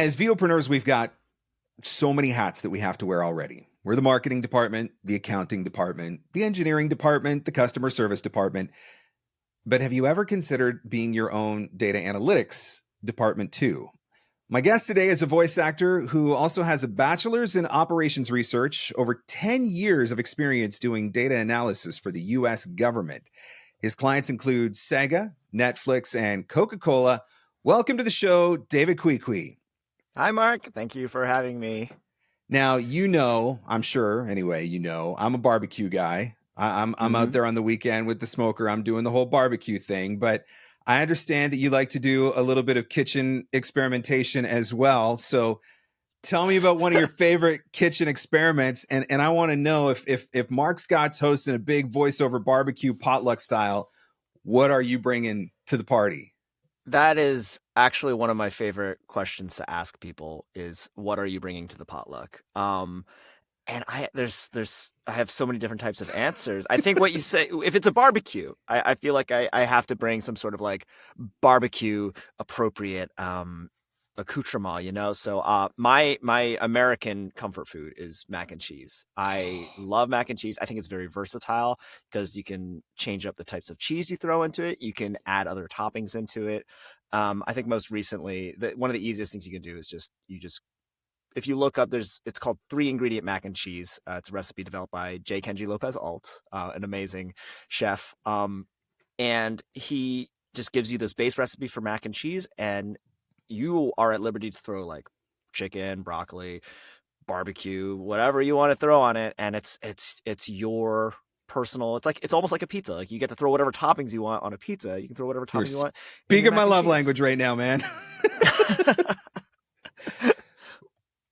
As VOpreneurs, we've got so many hats that we have to wear already. We're the marketing department, the accounting department, the engineering department, the customer service department. But have you ever considered being your own data analytics department too? My guest today is a voice actor who also has a bachelor's in operations research, over 10 years of experience doing data analysis for the US government. His clients include Sega, Netflix, and Coca-Cola. Welcome to the show, David Cui Cui. Hi, Mark. Thank you for having me. Now, I'm sure, anyway, I'm a barbecue guy. I'm out there on the weekend with the smoker. I'm doing the whole barbecue thing, but I understand that you like to do a little bit of kitchen experimentation as well. So tell me about one of your favorite kitchen experiments. And I want to know if Marc Scott's hosting a big voiceover barbecue potluck style, what are you bringing to the party? That is actually one of my favorite questions to ask people is, what are you bringing to the potluck? And I have so many different types of answers. I think what you say, if it's a barbecue, I feel like I have to bring some sort of like barbecue appropriate accoutrement, So my American comfort food is mac and cheese. I love mac and cheese. I think it's very versatile because you can change up the types of cheese you throw into it. You can add other toppings into it. I think most recently, one of the easiest things you can do is if you look up, it's called 3-ingredient mac and cheese. It's a recipe developed by J. Kenji Lopez Alt, an amazing chef. And he just gives you this base recipe for mac and cheese, and you are at liberty to throw like chicken, broccoli, barbecue, whatever you want to throw on it. And it's your personal, it's almost like a pizza. Like you get to throw whatever toppings you want on a pizza. You can throw whatever toppings you want. Speaking my love language right now, man.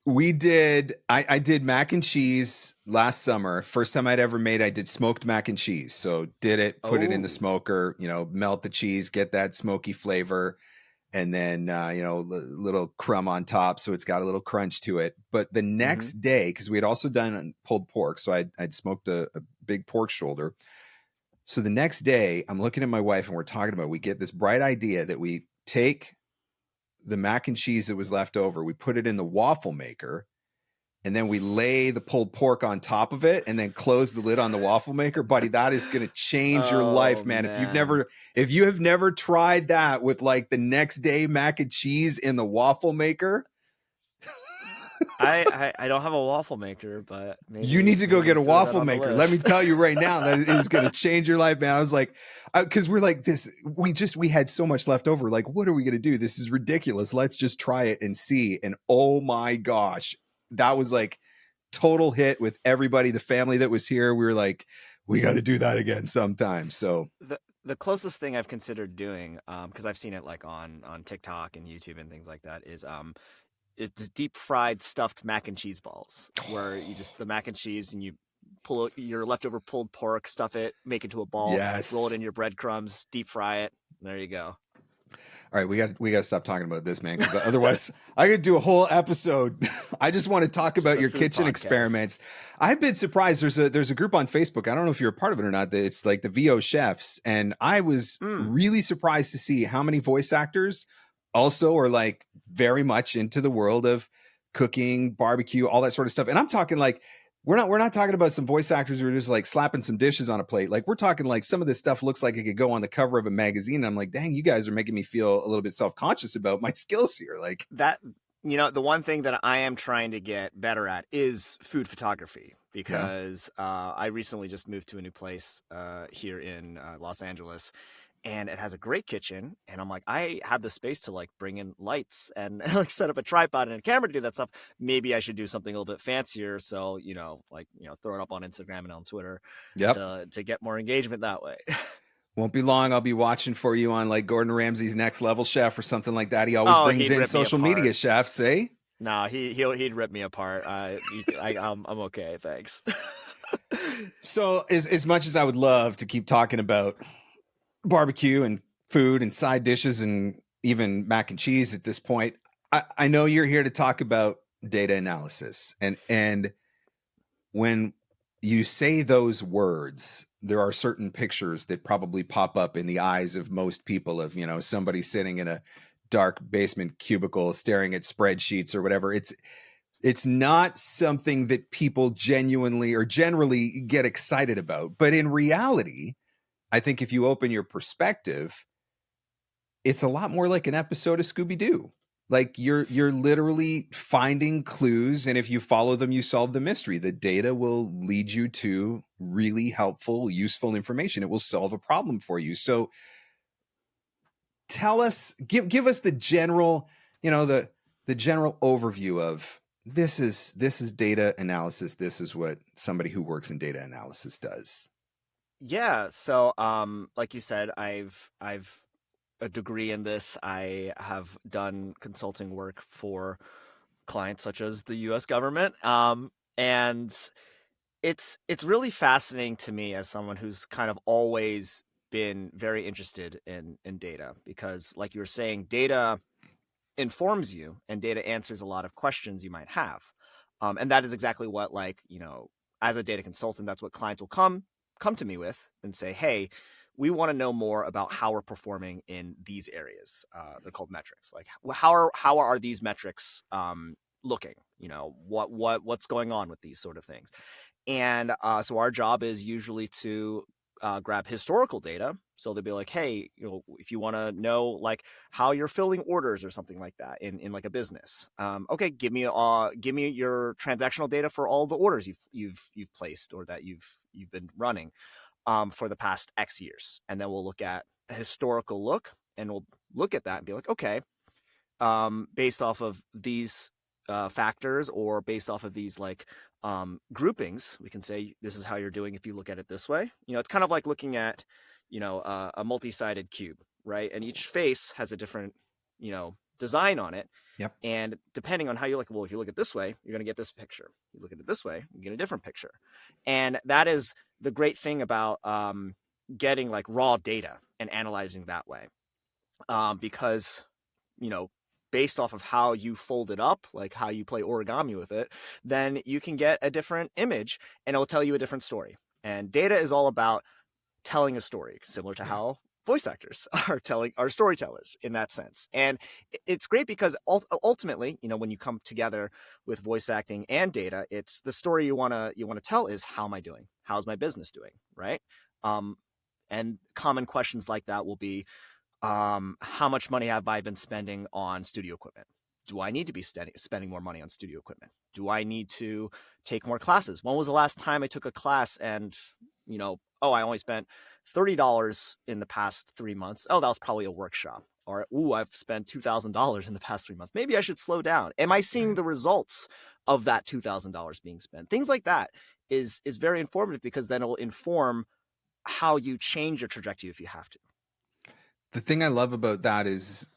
I did mac and cheese last summer. First time I'd ever made, I did smoked mac and cheese. So did it, put it in the smoker, melt the cheese, get that smoky flavor. And then, little crumb on top. So it's got a little crunch to it. But the next day, because we had also done pulled pork. So I'd smoked a big pork shoulder. So the next day I'm looking at my wife and we're talking about, we get this bright idea that we take the mac and cheese that was left over, we put it in the waffle maker, and then we lay the pulled pork on top of it and then close the lid on the waffle maker. Buddy, that is going to change your life, man. If you have never tried that with like the next day mac and cheese in the waffle maker. I don't have a waffle maker, but maybe you need to go get a waffle maker. Let me tell you right now that it is going to change your life, man. I was like, because we're like this, we had so much left over. Like, what are we going to do? This is ridiculous. Let's just try it and see. And oh my gosh, that was like total hit with everybody, the family that was here. We were like, we got to do that again sometime. So the closest thing I've considered doing, because I've seen it like on TikTok and YouTube and things like that, is it's deep fried stuffed mac and cheese balls, where you just the mac and cheese and you pull your leftover pulled pork, stuff it, make it into a ball, roll it in your breadcrumbs, deep fry it. There you go. All right, we got to stop talking about this, man, because otherwise I could do a whole episode. I just want to talk about your kitchen experiments. I've been surprised. There's a group on Facebook. I don't know if you're a part of it or not. It's like the VO chefs, and I was really surprised to see how many voice actors also are like very much into the world of cooking, barbecue, all that sort of stuff. And I'm talking like, we're not talking about some voice actors who are just like slapping some dishes on a plate. Like we're talking like some of this stuff looks like it could go on the cover of a magazine. And I'm like, dang, you guys are making me feel a little bit self-conscious about my skills here. Like that, the one thing that I am trying to get better at is food photography, because I recently just moved to a new place here in Los Angeles. And it has a great kitchen, and I'm like, I have the space to like bring in lights and like set up a tripod and a camera to do that stuff. Maybe I should do something a little bit fancier. So, throw it up on Instagram and on Twitter to get more engagement that way. Won't be long. I'll be watching for you on like Gordon Ramsay's Next Level Chef or something like that. He always brings in social media chefs, eh? No, he'd rip me apart. I'm okay, thanks. So as much as I would love to keep talking about barbecue and food and side dishes and even mac and cheese at this point, I know you're here to talk about data analysis. And when you say those words, there are certain pictures that probably pop up in the eyes of most people of, somebody sitting in a dark basement cubicle staring at spreadsheets or whatever. It's not something that people genuinely or generally get excited about. But in reality, I think if you open your perspective, it's a lot more like an episode of Scooby-Doo. Like you're literally finding clues, and if you follow them, you solve the mystery. The data will lead you to really helpful, useful information. It will solve a problem for you. So tell us, give us the general, the general overview of this is data analysis. This is what somebody who works in data analysis does. Yeah. So, like you said, I've a degree in this. I have done consulting work for clients such as the U.S. government, and it's really fascinating to me as someone who's kind of always been very interested in data, because, like you were saying, data informs you and data answers a lot of questions you might have, and that is exactly what, like, as a data consultant, that's what clients will come to me with and say, hey, we want to know more about how we're performing in these areas. They're called metrics. Like, how are these metrics looking? What's going on with these sort of things? And so our job is usually to grab historical data. So they'll be like, hey, if you want to know like how you're filling orders or something like that in like a business, okay, give me your transactional data for all the orders you've placed or that you've been running for the past X years. And then we'll look at a historical look, and we'll look at that and be like, okay, based off of these factors, or based off of these like groupings, we can say this is how you're doing if you look at it this way. It's kind of like looking at a multi-sided cube, right? And each face has a different design on it. Yep. And depending on how you look, well, if you look at it this way, you're going to get this picture. You look at it this way, you get a different picture. And that is the great thing about getting like raw data and analyzing that way, because based off of how you fold it up, like how you play origami with it, then you can get a different image and it will tell you a different story. And data is all about telling a story, similar to how voice actors are storytellers in that sense. And it's great because ultimately, when you come together with voice acting and data, it's the story you want to tell is, how am I doing? How's my business doing? Right. And common questions like that will be, how much money have I been spending on studio equipment? Do I need to be spending more money on studio equipment? Do I need to take more classes? When was the last time I took a class and, I only spent $30 in the past 3 months. Oh, that was probably a workshop. Or, I've spent $2,000 in the past 3 months. Maybe I should slow down. Am I seeing the results of that $2,000 being spent? Things like that is very informative, because then it will inform how you change your trajectory if you have to. The thing I love about that is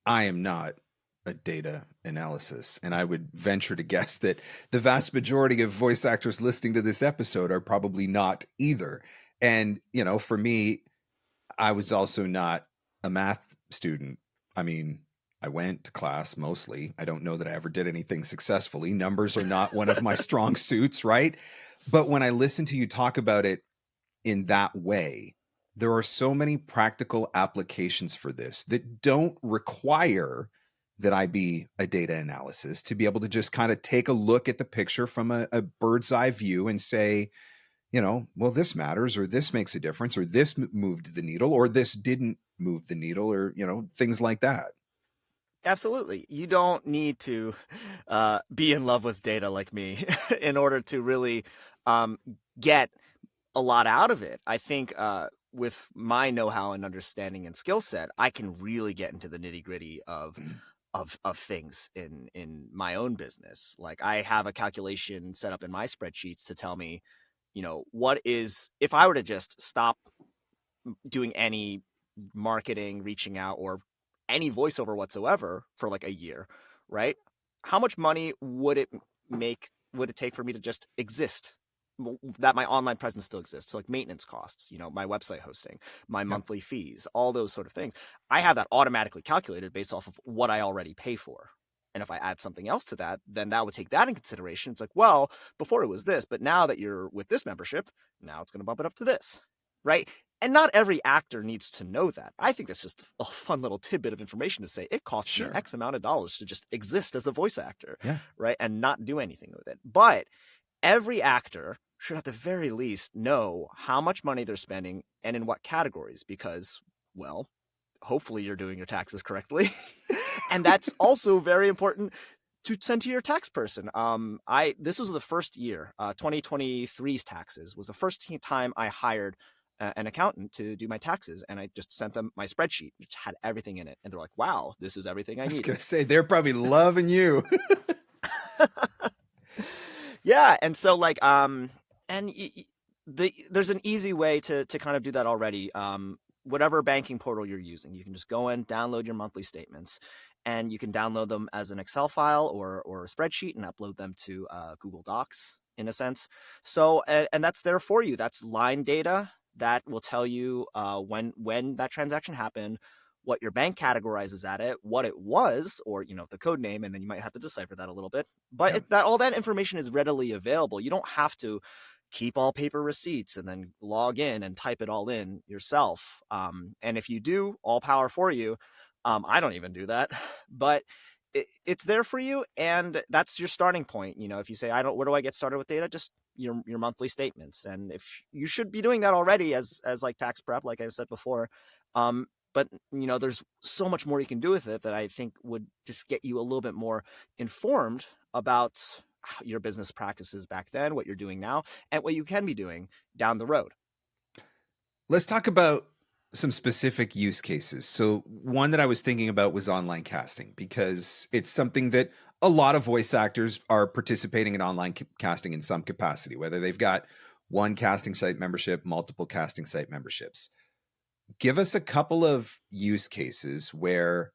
I am not a data analysis, and I would venture to guess that the vast majority of voice actors listening to this episode are probably not either. And, for me, I was also not a math student. I mean, I went to class mostly. I don't know that I ever did anything successfully. Numbers are not one of my strong suits, right? But when I listen to you talk about it in that way, there are so many practical applications for this that don't require that I be a data analysis, to be able to just kind of take a look at the picture from a bird's eye view and say, well, this matters, or this makes a difference, or this moved the needle, or this didn't move the needle, or, things like that. Absolutely. You don't need to be in love with data like me in order to really get a lot out of it. I think with my know-how and understanding and skill set, I can really get into the nitty-gritty of things in my own business. Like, I have a calculation set up in my spreadsheets to tell me, what is, if I were to just stop doing any marketing, reaching out, or any voiceover whatsoever for like a year, right? How much money would it take for me to just exist? That my online presence still exists. So like maintenance costs, my website hosting, my monthly fees, all those sort of things. I have that automatically calculated based off of what I already pay for. And if I add something else to that, then that would take that in consideration. It's like, well, before it was this, but now that you're with this membership, now it's going to bump it up to this, right? And not every actor needs to know that. I think that's just a fun little tidbit of information to say it costs me X amount of dollars to just exist as a voice actor, right? And not do anything with it. But every actor should at the very least know how much money they're spending and in what categories, because, well, hopefully you're doing your taxes correctly. And that's also very important to send to your tax person. This was the first year, 2023's taxes was the first time I hired an accountant to do my taxes, and I just sent them my spreadsheet, which had everything in it, and they're like, "Wow, this is everything I need." I was gonna say they're probably loving you. Yeah, and so like there's an easy way to kind of do that already. Whatever banking portal you're using, you can just go in, download your monthly statements, and you can download them as an Excel file or a spreadsheet and upload them to Google Docs in a sense. So and that's there for you. That's line data that will tell you when that transaction happened, what your bank categorizes at it, what it was, or the code name, and then you might have to decipher that a little bit. But all that information is readily available. You don't have to keep all paper receipts and then log in and type it all in yourself. And if you do, all power for you. I don't even do that, but it's there for you, and that's your starting point. If you say, where do I get started with data? Just your monthly statements, and if you should be doing that already as like tax prep, like I said before. But there's so much more you can do with it that I think would just get you a little bit more informed about your business practices back then, what you're doing now, and what you can be doing down the road. Let's talk about some specific use cases. So one that I was thinking about was online casting, because it's something that a lot of voice actors are participating in online casting in some capacity, whether they've got one casting site membership, multiple casting site memberships. Give us a couple of use cases where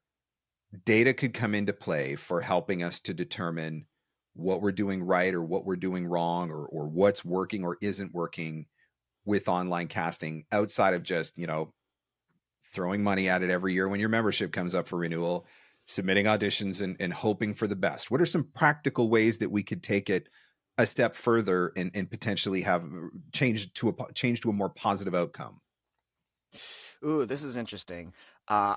data could come into play for helping us to determine what we're doing right or what we're doing wrong, or what's working or isn't working with online casting, outside of just, throwing money at it every year when your membership comes up for renewal, submitting auditions and hoping for the best. What are some practical ways that we could take it a step further and potentially have change to a more positive outcome? Ooh, this is interesting. I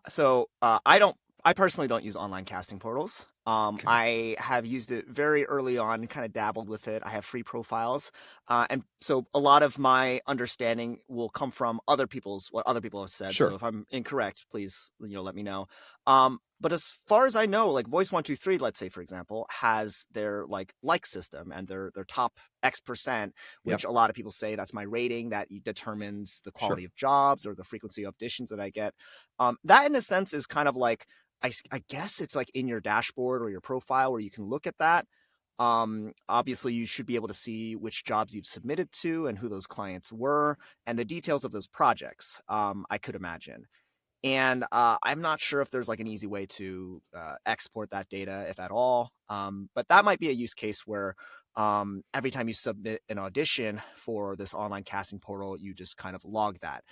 personally don't use online casting portals. Okay. I have used it very early on, kind of dabbled with it. I have free profiles. And so a lot of my understanding will come from what other people have said. Sure. So if I'm incorrect, please, let me know. But as far as I know, like Voice123, let's say, for example, has their like system and their top X%, which a lot of people say that's my rating that determines the quality of jobs or the frequency of auditions that I get. That in a sense is kind of like, I guess it's like in your dashboard or your profile where you can look at that. Obviously you should be able to see which jobs you've submitted to and who those clients were and the details of those projects. I could imagine. And I'm not sure if there's like an easy way to export that data, if at all. But that might be a use case where every time you submit an audition for this online casting portal, you just kind of log that.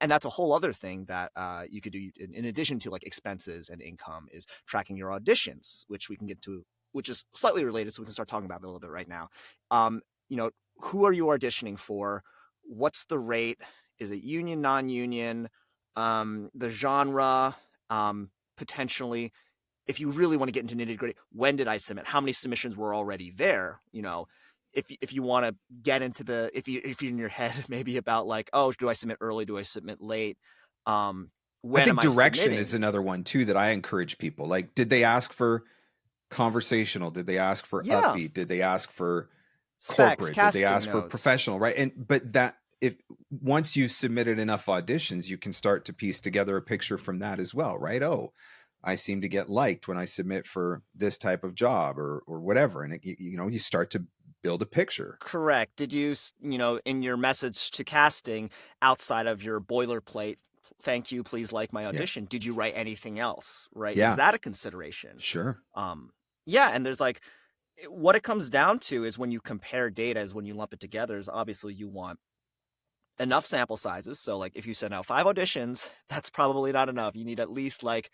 And that's a whole other thing that you could do in addition to like expenses and income, is tracking your auditions, which we can get to, which is slightly related. So we can start talking about that a little bit right now. Who are you auditioning for? What's the rate? Is it union, non-union? The genre, potentially, if you really want to get into nitty gritty, when did I submit? How many submissions were already there? If you want to get into if you're in your head maybe about like, oh, do I submit early? Do I submit late? When I think am direction I is another one too that I encourage people. Like, did they ask for conversational? Did they ask for upbeat? Did they ask for specs, corporate? Did they ask notes for professional? Right. But that, if once you've submitted enough auditions, you can start to piece together a picture from that as well, right? Oh, I seem to get liked when I submit for this type of job or whatever. And you start to build a picture. Correct. Did you, in your message to casting, outside of your boilerplate, thank you, please like my audition, did you write anything else? Right. Yeah. Is that a consideration? Sure. Yeah. And there's like, what it comes down to is when you compare data, is when you lump it together, is obviously you want enough sample sizes. So like if you send out 5 auditions, that's probably not enough. You need at least like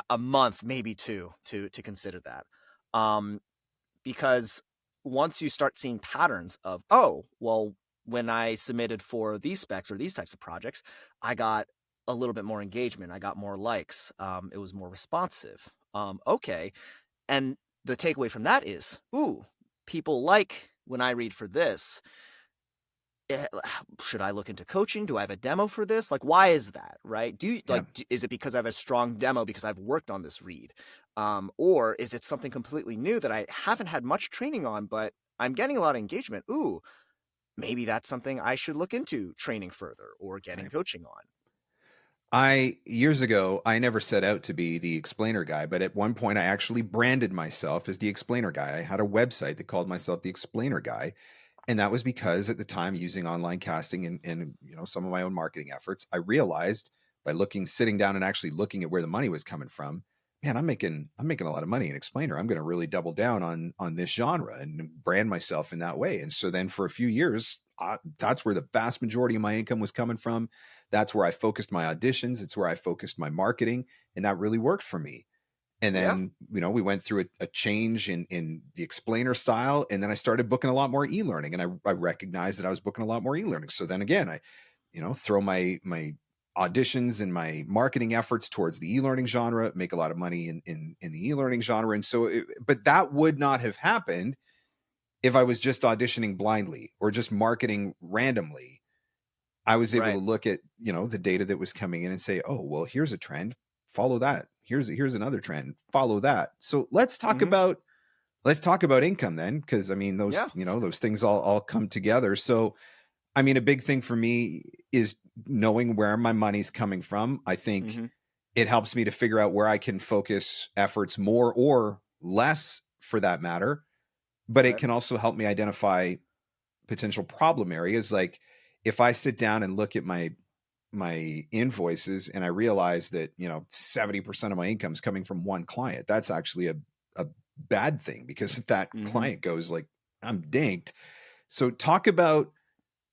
a month, maybe 2 to consider that. Because once you start seeing patterns of, oh, well, when I submitted for these specs or these types of projects, I got a little bit more engagement. I got more likes. It was more responsive. Okay. And the takeaway from that is, ooh, people like when I read for this. Should I look into coaching? Do I have a demo for this? Like, why is that, right? Yeah. Is it because I have a strong demo because I've worked on this read? Or is it something completely new that I haven't had much training on, but I'm getting a lot of engagement? Ooh, maybe that's something I should look into training further or getting Right. coaching on. Years ago, I never set out to be the explainer guy, but at one point I actually branded myself as the explainer guy. I had a website that called myself the explainer guy. And that was because at the time, using online casting and some of my own marketing efforts, I realized by sitting down and actually looking at where the money was coming from, man, I'm making a lot of money in explainer. I'm going to really double down on this genre and brand myself in that way. And so then for a few years, that's where the vast majority of my income was coming from. That's where I focused my auditions. It's where I focused my marketing, and that really worked for me. And Yeah. then, we went through a change in the explainer style. And then I started booking a lot more e-learning, and I recognized that I was booking a lot more e-learning. So then again, I, throw my auditions and my marketing efforts towards the e-learning genre, make a lot of money in the e-learning genre. And so, but that would not have happened if I was just auditioning blindly or just marketing randomly. I was able to Right. look at, the data that was coming in and say, oh, well, here's a trend, follow that. Here's another trend, follow that. So let's talk about income then, because I mean, those, Yeah. those things all come together. So, I mean, a big thing for me is knowing where my money's coming from. I think it helps me to figure out where I can focus efforts more or less for that matter. But it Right. can also help me identify potential problem areas. Like if I sit down and look at my invoices and I realize that, 70% of my income is coming from one client, that's actually a bad thing, because if that client goes, like, I'm dinked. So talk about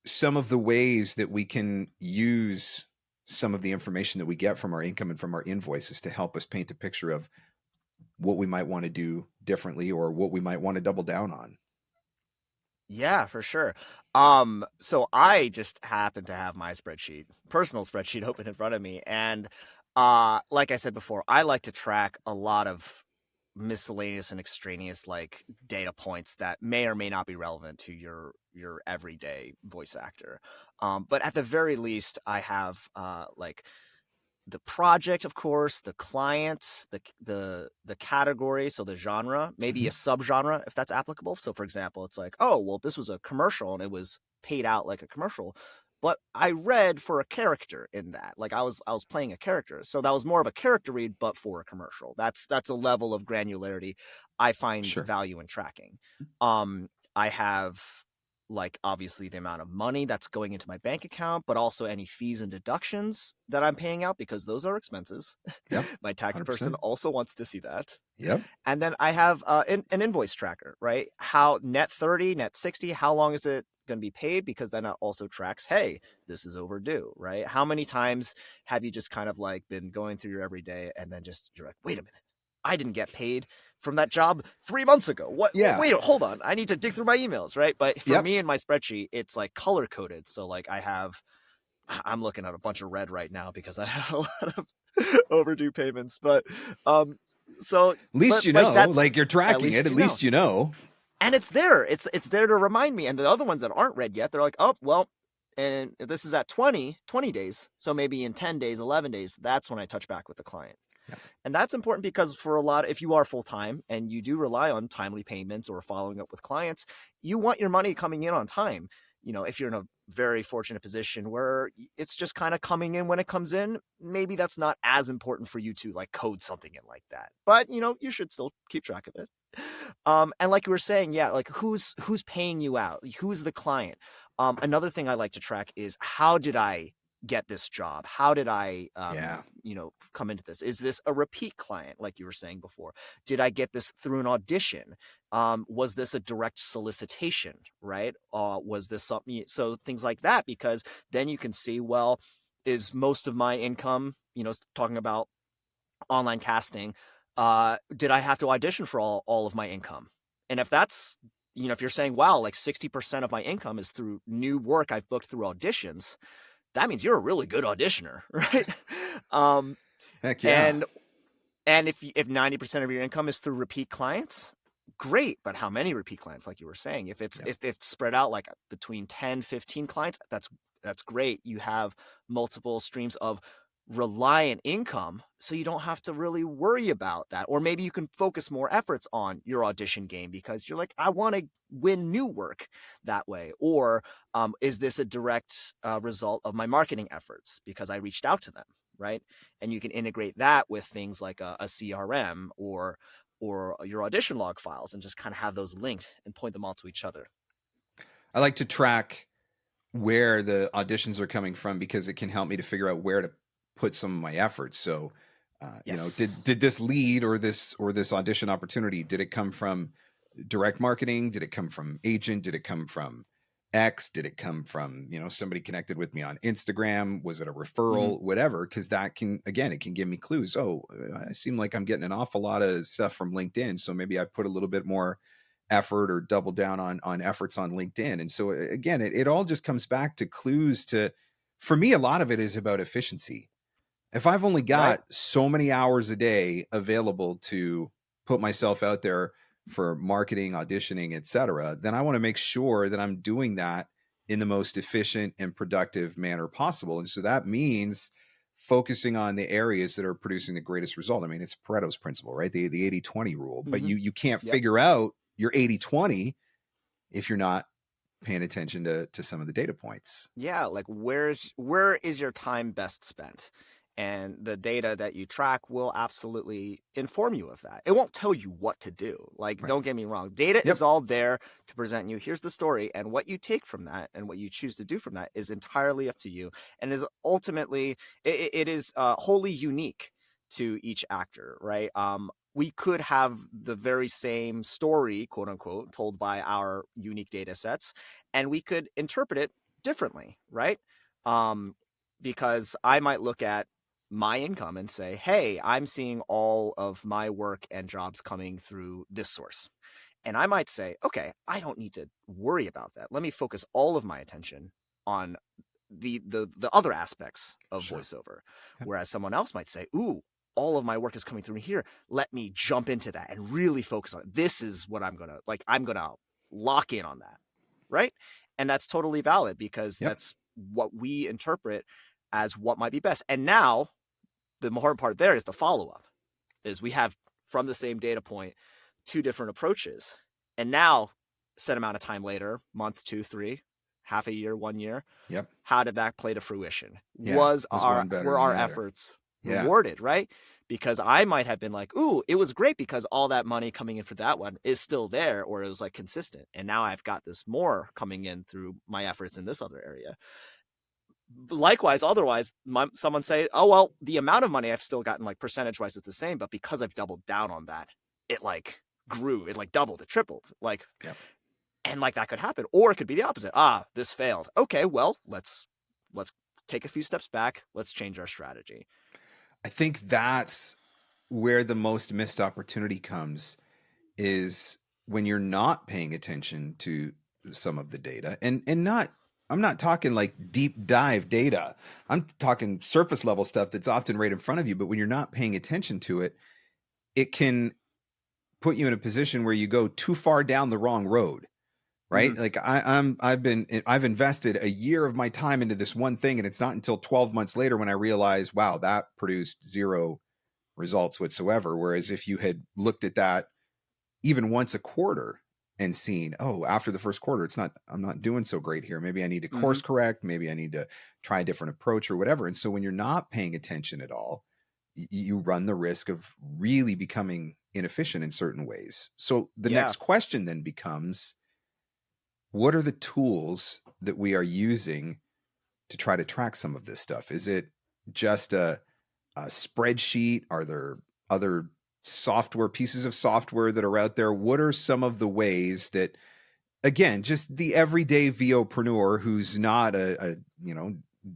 some of the ways that we can use some of the information that we get from our income and from our invoices to help us paint a picture of what we might want to do differently or what we might want to double down on. Yeah, for sure. So I just happen to have my personal spreadsheet open in front of me. And like I said before, I like to track a lot of miscellaneous and extraneous like data points that may or may not be relevant to your everyday voice actor. But at the very least, I have like the project, of course, the client, the category, so the genre, maybe a subgenre if that's applicable. So for example, it's like, oh, well, this was a commercial and it was paid out like a commercial, but I read for a character in that. Like I was playing a character. So that was more of a character read, but for a commercial. That's a level of granularity I find Sure. value in tracking. I have like obviously the amount of money that's going into my bank account, but also any fees and deductions that I'm paying out because those are expenses. Yep. My tax person 100%. also wants to see that. Yep. And then I have an invoice tracker, right? How net 30, net 60, how long is it going to be paid? Because then it also tracks, hey, this is overdue, right? How many times have you just kind of like been going through your everyday and then just you're like, wait a minute, I didn't get paid from that job 3 months ago. What? Yeah. Wait, hold on. I need to dig through my emails, right? But for Yep. me in my spreadsheet, it's like color coded. So like I'm looking at a bunch of red right now because I have a lot of overdue payments. But so At least but like that's like you're tracking it. At least you know. and it's there. It's there to remind me. And the other ones that aren't red yet, they're like, oh well, and this is at 20 days. So maybe in 10 days, 11 days, that's when I touch back with the client. Yeah. And that's important because for a lot, if you are full time and you do rely on timely payments or following up with clients, you want your money coming in on time. If you're in a very fortunate position where it's just kind of coming in when it comes in, maybe that's not as important for you to like code something in like that. But you should still keep track of it. And like you were saying, yeah, like who's paying you out? Who's the client? Another thing I like to track is how did I get this job? How did I, come into this? Is this a repeat client, like you were saying before? Did I get this through an audition? Was this a direct solicitation, right? Was this something? So things like that, because then you can see, well, is most of my income, talking about online casting, did I have to audition for all of my income? And if that's if you're saying, wow, like 60% of my income is through new work I've booked through auditions, that means you're a really good auditioner, right? Heck yeah. And if 90% of your income is through repeat clients, great. But how many repeat clients, like you were saying? If it's spread out like between 10, 15 clients, that's great. You have multiple streams of reliant income, so you don't have to really worry about that. Or maybe you can focus more efforts on your audition game because you're like, I want to win new work that way. Or is this a direct result of my marketing efforts because I reached out to them, right? And you can integrate that with things like a CRM or your audition log files, and just kind of have those linked and point them all to each other. I like to track where the auditions are coming from because it can help me to figure out where to put some of my efforts. So, Yes. did this lead or this audition opportunity, did it come from direct marketing? Did it come from agent? Did it come from X? Did it come from, somebody connected with me on Instagram? Was it a referral? Whatever. Because that can, again, it can give me clues. Oh, I seem like I'm getting an awful lot of stuff from LinkedIn. So maybe I put a little bit more effort or double down on efforts on LinkedIn. And so again, it all just comes back to clues. For me, a lot of it is about efficiency. If I've only got so many hours a day available to put myself out there for marketing, auditioning, etc., then I want to make sure that I'm doing that in the most efficient and productive manner possible. And so that means focusing on the areas that are producing the greatest result. I mean, it's Pareto's principle, right? The 80-20 rule. But you can't figure out your 80-20 if you're not paying attention to some of the data points. Yeah, like where is your time best spent? And the data that you track will absolutely inform you of that. It won't tell you what to do. Like, don't get me wrong. Data is all there to present you. Here's the story. And what you take from that and what you choose to do from that is entirely up to you. And is ultimately, it is wholly unique to each actor, right? We could have the very same story, quote unquote, told by our unique data sets, and we could interpret it differently, right? Because I might look at my income and say, hey, I'm seeing all of my work and jobs coming through this source. And I might say, okay, I don't need to worry about that. Let me focus all of my attention on the other aspects of VoiceOver. Whereas someone else might say, ooh, all of my work is coming through here. Let me jump into that and really focus on it. This is what I'm going to lock in on that. Right. And that's totally valid because that's what we interpret as what might be best. And now the important part there is the follow-up, is we have from the same data point, two different approaches. And now set amount of time later, month, 2, 3, half a year, 1 year. How did that play to fruition? Were our efforts rewarded, right? Because I might have been like, ooh, it was great because all that money coming in for that one is still there, or it was like consistent. And now I've got this more coming in through my efforts in this other area. Likewise, otherwise, someone say, oh, well, the amount of money I've still gotten, like percentage-wise, is the same, but because I've doubled down on that, it like grew, it like doubled, it tripled, like, and like that could happen. Or it could be the opposite. This failed. Okay, well, let's take a few steps back. Let's change our strategy. I think that's where the most missed opportunity comes, is when you're not paying attention to some of the data, and I'm not talking like deep dive data. I'm talking surface level stuff that's often right in front of you. But when you're not paying attention to it, it can put you in a position where you go too far down the wrong road, right? Like I've invested a year of my time into this one thing, and it's not until 12 months later when I realize, wow, that produced 0 results whatsoever. Whereas if you had looked at that even once a quarter and seen, oh, after the first quarter, I'm not doing so great here. Maybe I need to course correct. Maybe I need to try a different approach or whatever. And so when you're not paying attention at all, you run the risk of really becoming inefficient in certain ways. So the next question then becomes, what are the tools that we are using to try to track some of this stuff? Is it just a spreadsheet? Are there other pieces of software that are out there? What are some of the ways that, again, just the everyday VOpreneur who's not a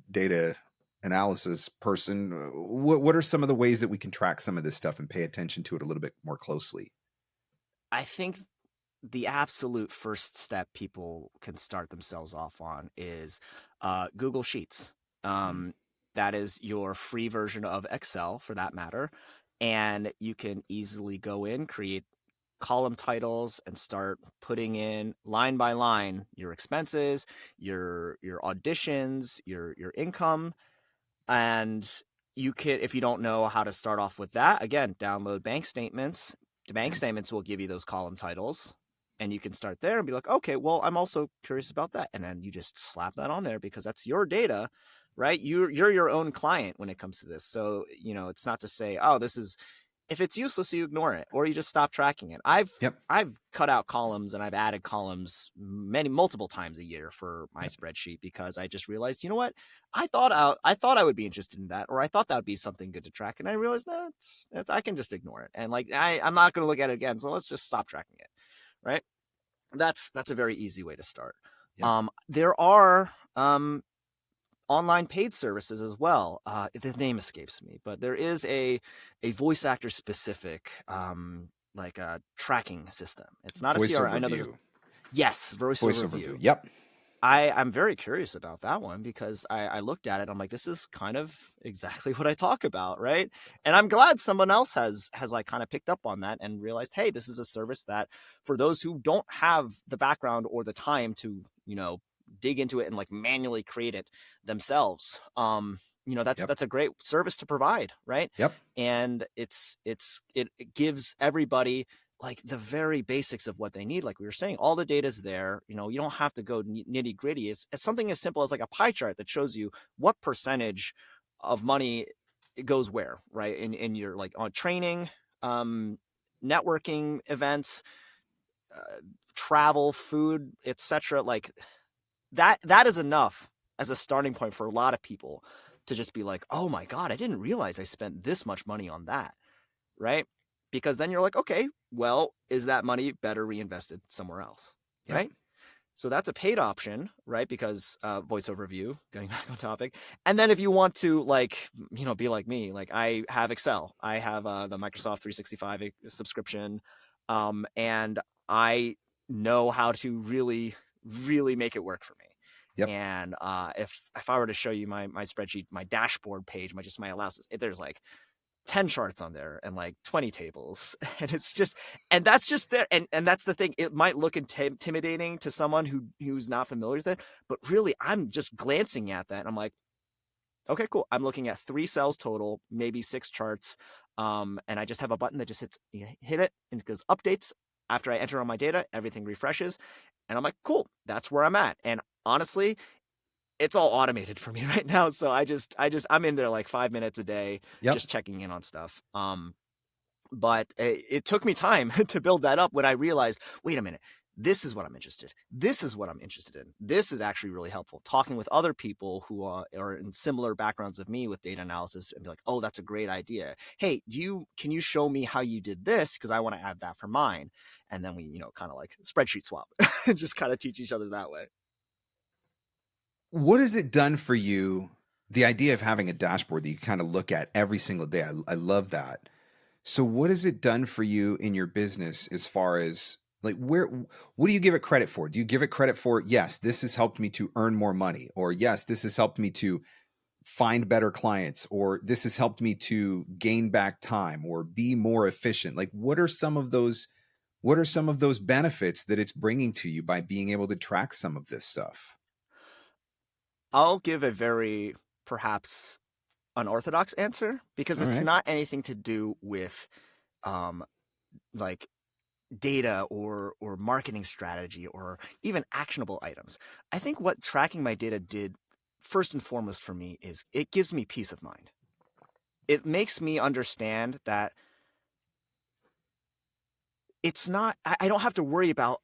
data analysis person, what are some of the ways that we can track some of this stuff and pay attention to it a little bit more closely? I think the absolute first step people can start themselves off on is Google Sheets. That is your free version of Excel, for that matter. And you can easily go in, create column titles, and start putting in line by line your expenses, your auditions, your income. And you can, if you don't know how to start off with that, again, download bank statements. The bank statements will give you those column titles, and you can start there and be like, okay, well, I'm also curious about that. And then you just slap that on there because that's your data, right? You're your own client when it comes to this. So, it's not to say, oh, this is, if it's useless, you ignore it or you just stop tracking it. I've cut out columns and I've added columns multiple times a year for my spreadsheet because I just realized, you know what? I thought I would be interested in that, or I thought that would be something good to track, and I realized no, I can just ignore it, and like I'm not going to look at it again. So let's just stop tracking it, right? That's a very easy way to start. There are online paid services as well. The name escapes me, but there is a voice actor specific like a tracking system. It's not a CRM. I know there's VoiceOver View. Yep. I'm very curious about that one because I looked at it. I'm like, this is kind of exactly what I talk about, right? And I'm glad someone else has like kind of picked up on that and realized, hey, this is a service that for those who don't have the background or the time to, dig into it and like manually create it themselves. That's a great service to provide, right? Yep. And it gives everybody like the very basics of what they need. Like we were saying, all the data's there. You don't have to go nitty gritty. It's something as simple as like a pie chart that shows you what percentage of money goes where, right? In your like on training, networking events, travel, food, etc. Like that is enough as a starting point for a lot of people to just be like, oh my God, I didn't realize I spent this much money on that, right? Because then you're like, okay, well, is that money better reinvested somewhere else, right? So that's a paid option, right? Because VoiceOver View, going back on topic. And then if you want to like, be like me, like I have Excel, I have the Microsoft 365 subscription, and I know how to really, really make it work for me. And if I were to show you my spreadsheet, my dashboard page, my analysis, there's like 10 charts on there and like 20 tables, and it's just, and that's just there. And that's the thing. It might look intimidating to someone who's not familiar with it, but really I'm just glancing at that and I'm like, okay, cool. I'm looking at 3 cells total, maybe 6 charts. And I just have a button that just hit it and it goes updates. After I enter all my data, everything refreshes. And I'm like, cool, that's where I'm at. And honestly, it's all automated for me right now. So I'm in there like 5 minutes a day, just checking in on stuff. But it took me time to build that up when I realized, wait a minute, this is what I'm interested in. This is what I'm interested in. This is actually really helpful. Talking with other people who are in similar backgrounds of me with data analysis and be like, oh, that's a great idea. Hey, can you show me how you did this? Because I want to add that for mine. And then we, kind of like spreadsheet swap and just kind of teach each other that way. What has it done for you? The idea of having a dashboard that you kind of look at every single day. I love that. So what has it done for you in your business as far as like what do you give it credit for? Do you give it credit for, yes, this has helped me to earn more money, or yes, this has helped me to find better clients, or this has helped me to gain back time or be more efficient? Like what are some of those benefits that it's bringing to you by being able to track some of this stuff? I'll give a very perhaps unorthodox answer because it's not anything to do with like data or marketing strategy or even actionable items. I think what tracking my data did first and foremost for me is it gives me peace of mind. It makes me understand that it's not, I don't have to worry about,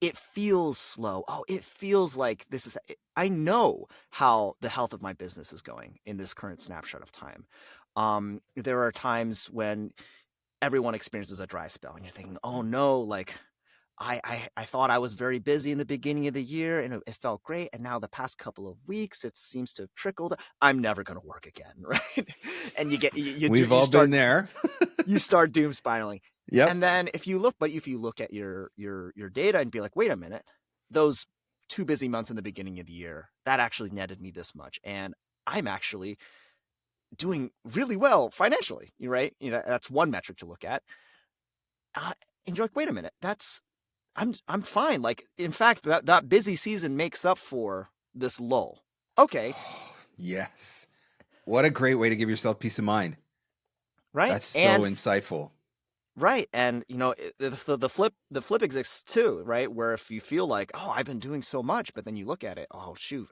it feels slow. Oh, it feels like this is, I know how the health of my business is going in this current snapshot of time. There are times when everyone experiences a dry spell and you're thinking, oh no, like I thought I was very busy in the beginning of the year and it felt great. And now the past couple of weeks, it seems to have trickled. I'm never going to work again. Right. And We've all been there. You start doom spiraling. Yep. And then if you look at your data and be like, wait a minute, those 2 busy months in the beginning of the year, that actually netted me this much. And I'm actually doing really well financially, right? That's one metric to look at. And you're like, wait a minute, I'm fine. Like, in fact, that busy season makes up for this lull. Okay. Yes. What a great way to give yourself peace of mind. Right. That's so insightful. Right. And the flip exists too, right? Where if you feel like, oh, I've been doing so much, but then you look at it, oh shoot,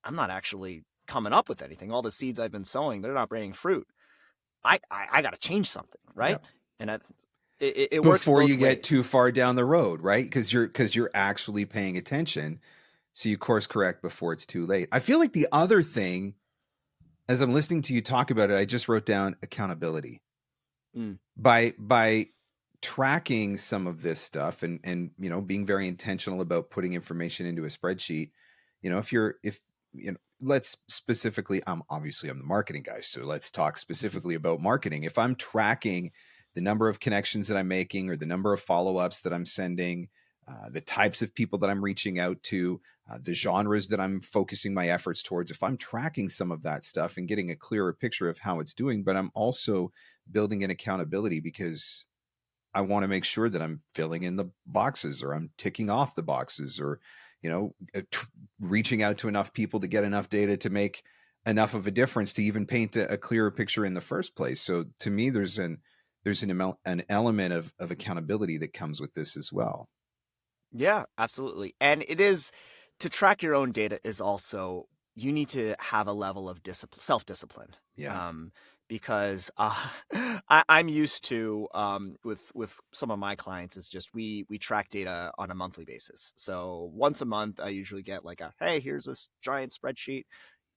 I'm not actually coming up with anything. All the seeds I've been sowing, they're not bearing fruit. I got to change something, right? Yep. And it works before both you ways. get too far down the road, right? Because you're actually paying attention, so you course correct before it's too late. I feel like the other thing, as I'm listening to you talk about it, I just wrote down accountability. By tracking some of this stuff and being very intentional about putting information into a spreadsheet. If let's specifically, I'm the marketing guy, so let's talk specifically about marketing. If I'm tracking the number of connections that I'm making or the number of follow-ups that I'm sending, the types of people that I'm reaching out to, the genres that I'm focusing my efforts towards, if I'm tracking some of that stuff and getting a clearer picture of how it's doing, but I'm also building in accountability because I want to make sure that I'm filling in the boxes or I'm ticking off the boxes or, reaching out to enough people to get enough data to make enough of a difference to even paint a clearer picture in the first place. So to me, there's an element of accountability that comes with this as well. Yeah, absolutely. And it is, to track your own data is also, you need to have a level of self-discipline. Yeah. Because I'm used to, with some of my clients, is just we track data on a monthly basis. So once a month, I usually get like hey, here's this giant spreadsheet,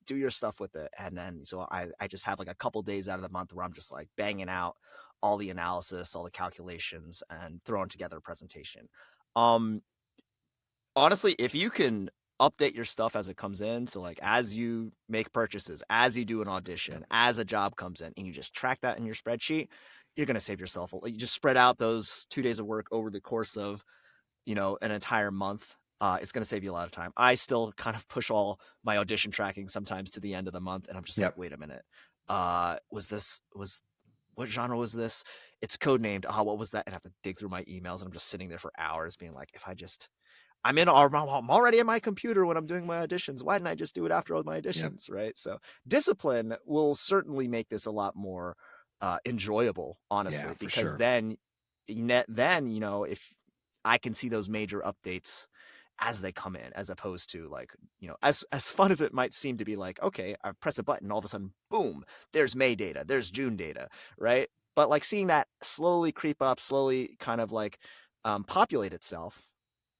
do your stuff with it. And then so I just have like a couple days out of the month where I'm just like banging out all the analysis, all the calculations, and throwing together a presentation. Honestly, if you can update your stuff as it comes in, so like as you make purchases, as you do an audition, as a job comes in, and you just track that in your spreadsheet, you're going to save yourself. You just spread out those 2 days of work over the course of, an entire month. It's going to save you a lot of time. I still kind of push all my audition tracking sometimes to the end of the month, and I'm just like, wait a minute. What genre was this? It's codenamed. What was that? And I have to dig through my emails, and I'm just sitting there for hours being like, I'm already in my computer when I'm doing my auditions. Why didn't I just do it after all my auditions? Yep. Right. So discipline will certainly make this a lot more enjoyable, honestly, because then, if I can see those major updates as they come in, as opposed to like, as fun as it might seem to be, like, okay, I press a button, all of a sudden, boom, there's May data, there's June data. Right. But like seeing that slowly creep up, slowly kind of like populate itself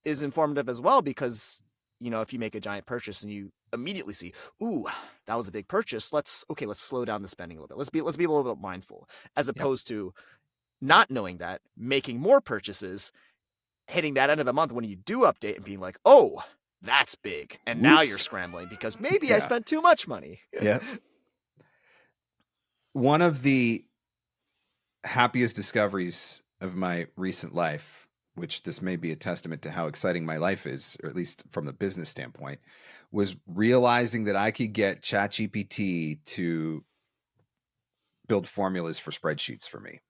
is informative as well, because if you make a giant purchase and you immediately see, ooh, that was a big purchase, let's slow down the spending a little bit, let's be a little bit mindful, as opposed to not knowing that, making more purchases, hitting that end of the month when you do update and being like, oh, that's big, and now you're scrambling because maybe I spent too much money. One of the happiest discoveries of my recent life, which this may be a testament to how exciting my life is, or at least from the business standpoint, was realizing that I could get ChatGPT to build formulas for spreadsheets for me.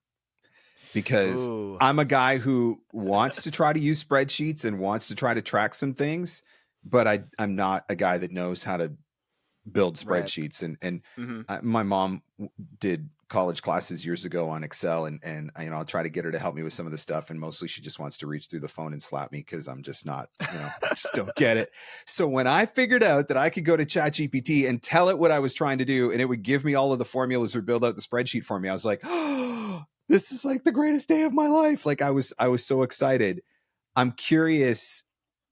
Because I'm a guy who wants to try to use spreadsheets and wants to try to track some things, but I'm not a guy that knows how to build spreadsheets. Right. And my mom did college classes years ago on Excel, and I'll try to get her to help me with some of the stuff, and mostly she just wants to reach through the phone and slap me because I'm just not, I just don't get it. So when I figured out that I could go to ChatGPT and tell it what I was trying to do, and it would give me all of the formulas or build out the spreadsheet for me, I was like, oh, this is like the greatest day of my life. Like I was so excited. I'm curious,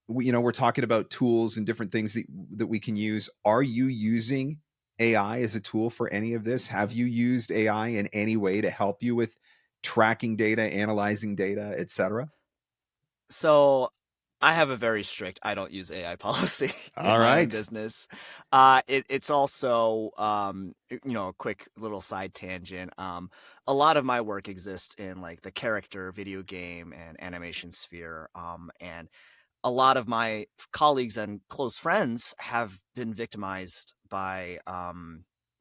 we're talking about tools and different things that we can use. Are you using AI as a tool for any of this? Have you used AI in any way to help you with tracking data, analyzing data, etc.? So I have a very strict I don't use AI policy in All my own right. business. It's also, a quick little side tangent. A lot of my work exists in like the character, video game, and animation sphere. And a lot of my colleagues and close friends have been victimized by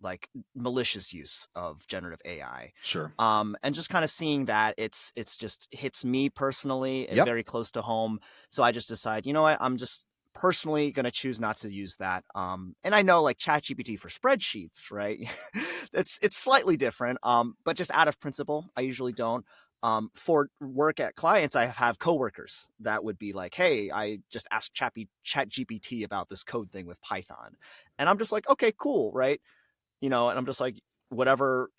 like malicious use of generative AI. Sure. And just kind of seeing that it's just hits me personally Yep. very close to home. So I just decide, you know what, I'm just personally going to choose not to use that. And I know like ChatGPT for spreadsheets, right? It's slightly different. But just out of principle, I usually don't. For work at clients, I have coworkers that would be like, hey, I just asked ChatGPT about this code thing with Python. And I'm just like, okay, cool, right? And I'm just like, whatever,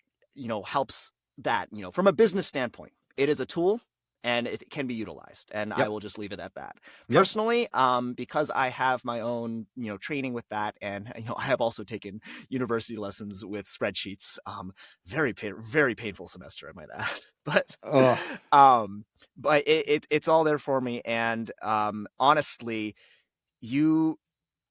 helps that, from a business standpoint, it is a tool and it can be utilized. And I Yep. will just leave it at that. Yep. Personally, because I have my own, training with that. And, I have also taken university lessons with spreadsheets. Very painful semester, I might add. But, Ugh. but it's all there for me. And honestly,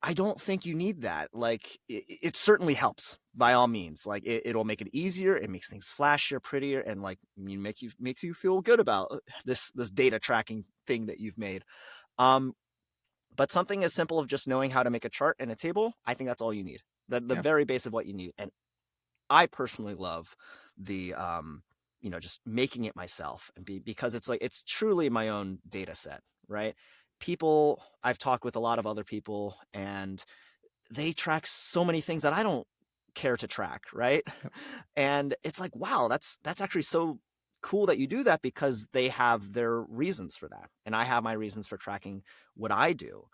I don't think you need that. Like, it certainly helps by all means. Like, it'll make it easier. It makes things flashier, prettier, and like makes you feel good about this data tracking thing that you've made. But something as simple of just knowing how to make a chart and a table, I think that's all you need. The Yeah. very base of what you need. And I personally love the just making it myself and because it's truly my own data set, right? People, I've talked with a lot of other people and they track so many things that I don't care to track, right? Yep. And it's like, wow, that's actually so cool that you do that because they have their reasons for that. And I have my reasons for tracking what I do.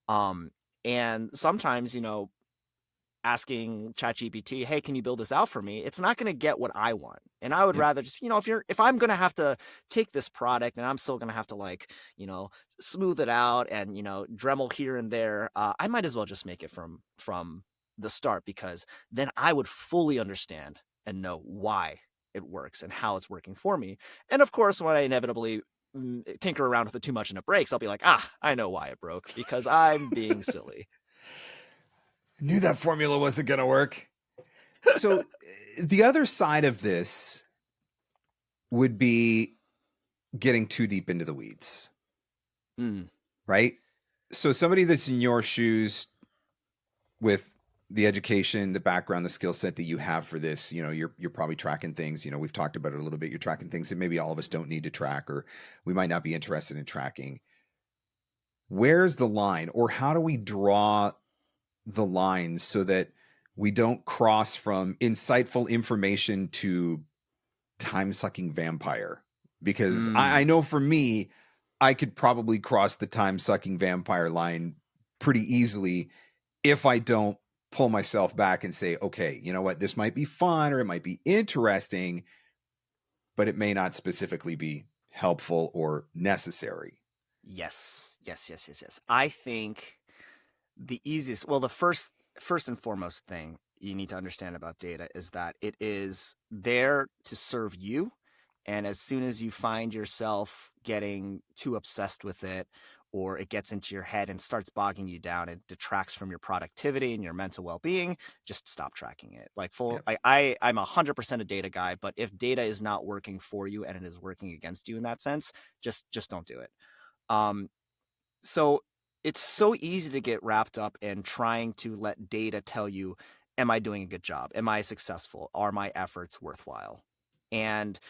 Um, and sometimes, asking ChatGPT, hey, can you build this out for me? It's not going to get what I want. And I would Yep. rather just, if I'm going to have to take this product and I'm still going to have to like, smooth it out and, Dremel here and there, I might as well just make it from the start because then I would fully understand and know why it works and how it's working for me. And of course, when I inevitably tinker around with it too much and it breaks, I'll be like, I know why it broke because I'm being silly. Knew that formula wasn't going to work. So the other side of this would be getting too deep into the weeds, right? So somebody that's in your shoes with the education, the background, the skill set that you have for this, you're probably tracking things, we've talked about it a little bit. You're tracking things that maybe all of us don't need to track, or we might not be interested in tracking. Where's the line, or how do we draw the lines so that we don't cross from insightful information to time-sucking vampire? Because I know for me, I could probably cross the time-sucking vampire line pretty easily if I don't pull myself back and say, okay, you know what, this might be fun or it might be interesting, but it may not specifically be helpful or necessary. Yes. I think the easiest, well, the first and foremost thing you need to understand about data is that it is there to serve you. And as soon as you find yourself getting too obsessed with it, or it gets into your head and starts bogging you down, it detracts from your productivity and your mental well-being, just stop tracking it. Like I'm 100% a data guy, but if data is not working for you and it is working against you in that sense, just don't do it. So it's so easy to get wrapped up in trying to let data tell you, am I doing a good job? Am I successful? Are my efforts worthwhile? And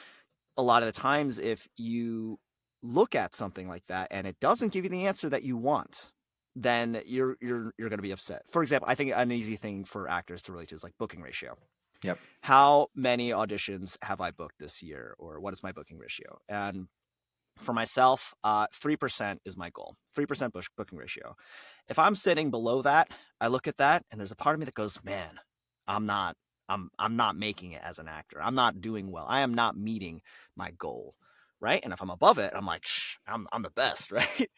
a lot of the times, if you look at something like that and it doesn't give you the answer that you want, then you're going to be upset. For example, I think an easy thing for actors to relate to is like booking ratio. Yep. How many auditions have I booked this year, or what is my booking ratio? And for myself, 3% is my goal. 3% booking ratio. If I'm sitting below that, I look at that and there's a part of me that goes, man, I'm not making it as an actor. I'm not doing well. I am not meeting my goal, right? And if I'm above it, I'm like, I'm the best, right?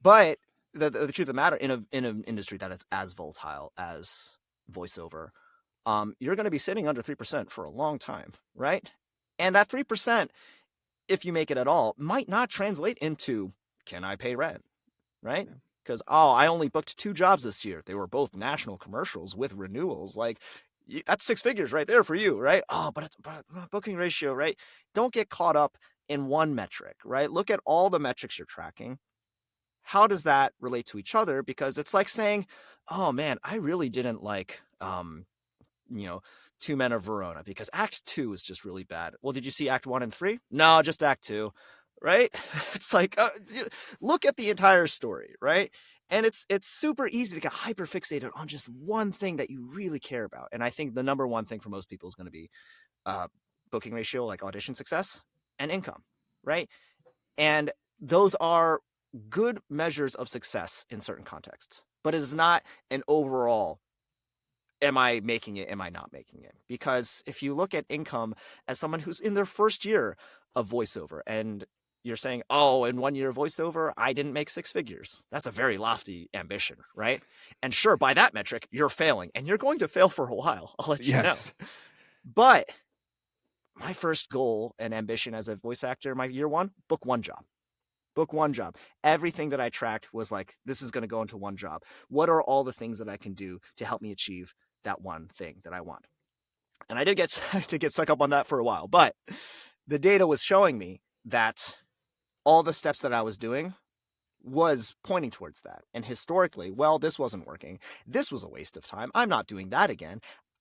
But the truth of the matter, in an industry that is as volatile as voiceover, you're going to be sitting under 3% for a long time, right? And that 3%, if you make it at all, might not translate into, can I pay rent? right? Yeah. Because, oh, I only booked 2 jobs this year. They were both national commercials with renewals. Like, that's 6 figures right there for you, right? Oh, but it's booking ratio, right? Don't get caught up in one metric, right? Look at all the metrics you're tracking. How does that relate to each other? Because it's like saying, oh man, I really didn't like, you know, Two Men of Verona because Act 2 is just really bad. Well, did you see Act 1 and 3? No, just Act 2, right? It's like, look at the entire story, right? And it's super easy to get hyper fixated on just one thing that you really care about. And I think the number one thing for most people is going to be booking ratio, like audition success and income, right? And those are good measures of success in certain contexts, but it is not an overall, am I making it? Am I not making it? Because if you look at income as someone who's in their first year of voiceover and you're saying, oh, in 1 year of voiceover, I didn't make 6 figures. That's a very lofty ambition, right? And sure, by that metric, you're failing and you're going to fail for a while. I'll let you know. But my first goal and ambition as a voice actor, my year 1, book 1 job. Book 1 job. Everything that I tracked was like, this is going to go into 1 job. What are all the things that I can do to help me achieve that one thing that I want? And I did get to get stuck up on that for a while, but the data was showing me that all the steps that I was doing was pointing towards that. And historically, well, this wasn't working. This was a waste of time. I'm not doing that again.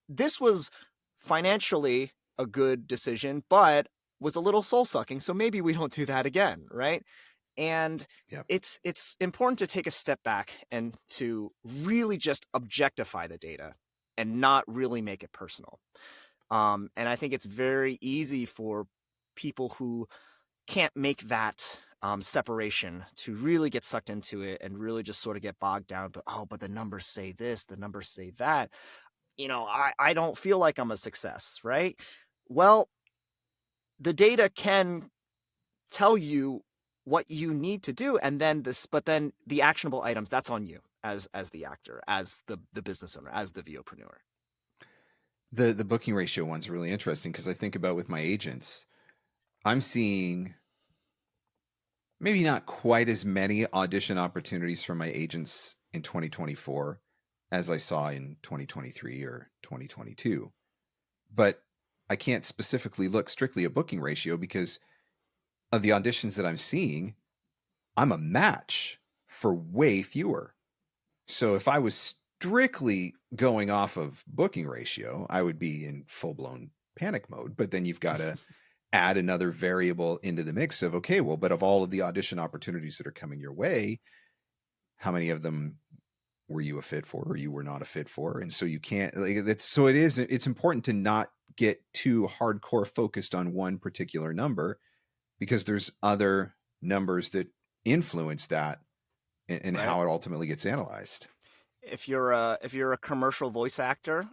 This was financially a good decision, but was a little soul sucking. So maybe we don't do that again, right? And it's important to take a step back and to really just objectify the data and not really make it personal. And I think it's very easy for people who can't make that separation to really get sucked into it and really just sort of get bogged down. But the numbers say this, the numbers say that. I don't feel like I'm a success, right? Well, the data can tell you what you need to do, and then but then the actionable items, that's on you as the actor, as the business owner, as the VOpreneur. The booking ratio one's really interesting because I think about with my agents, I'm seeing maybe not quite as many audition opportunities from my agents in 2024 as I saw in 2023 or 2022. But I can't specifically look strictly at booking ratio because of the auditions that I'm seeing, I'm a match for way fewer. So if I was strictly going off of booking ratio, I would be in full-blown panic mode. But then you've got to add another variable into the mix of, okay, well, but of all of the audition opportunities that are coming your way, how many of them were you a fit for or you were not a fit for? And so you can't, it's important to not get too hardcore focused on one particular number because there's other numbers that influence that and right. How it ultimately gets analyzed. If you're a commercial voice actor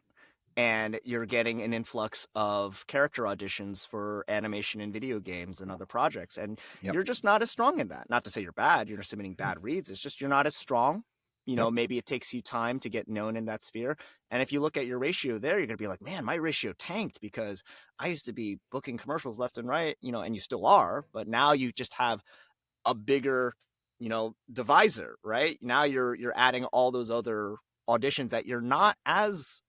and you're getting an influx of character auditions for animation and video games and other projects, and you're just not as strong in that. Not to say you're bad, you're submitting bad reads. It's just you're not as strong. Maybe it takes you time to get known in that sphere. And if you look at your ratio there, you're going to be like, man, my ratio tanked because I used to be booking commercials left and right, and you still are, but now you just have a bigger, divisor, right? Now you're adding all those other auditions that you're not as,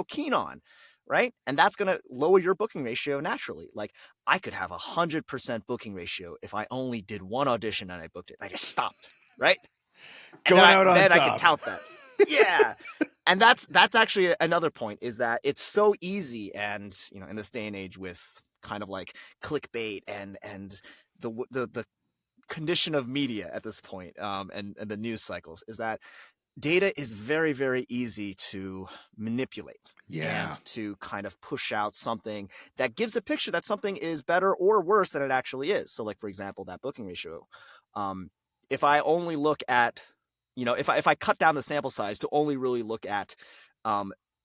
keen on, right? And that's going to lower your booking ratio naturally. Like I could have 100% booking ratio if I only did one audition and I booked it. I just stopped, right? Going out on top. Then I can tout that. Yeah. And that's actually another point is that it's so easy. And, in this day and age with kind of like clickbait and the condition of media at this point, and the news cycles is that data is very, very easy to manipulate and to kind of push out something that gives a picture that something is better or worse than it actually is. So like, for example, that booking ratio, if I only look at, if I cut down the sample size to only really look at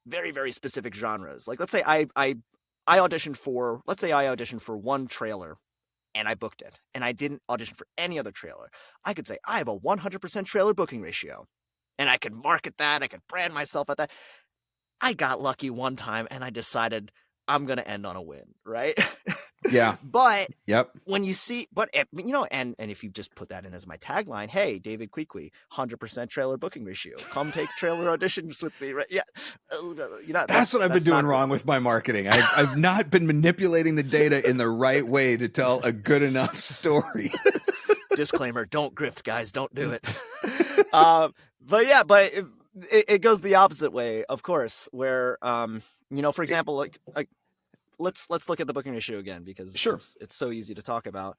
very, very specific genres, like let's say I auditioned for, one trailer and I booked it and I didn't audition for any other trailer, I could say I have a 100% trailer booking ratio and I could market that. I could brand myself at that. I got lucky one time and I decided I'm going to end on a win, right? Yeah. But Yep. when you see, and if you just put that in as my tagline, hey, David Cui Cui, 100% trailer booking ratio. Come take trailer auditions with me, right? Yeah. That's what I've been doing wrong with my marketing. I've not been manipulating the data in the right way to tell a good enough story. Disclaimer, don't grift, guys. Don't do it. But it goes the opposite way, of course, where, for example, like let's look at the booking ratio again, because Sure. it's so easy to talk about.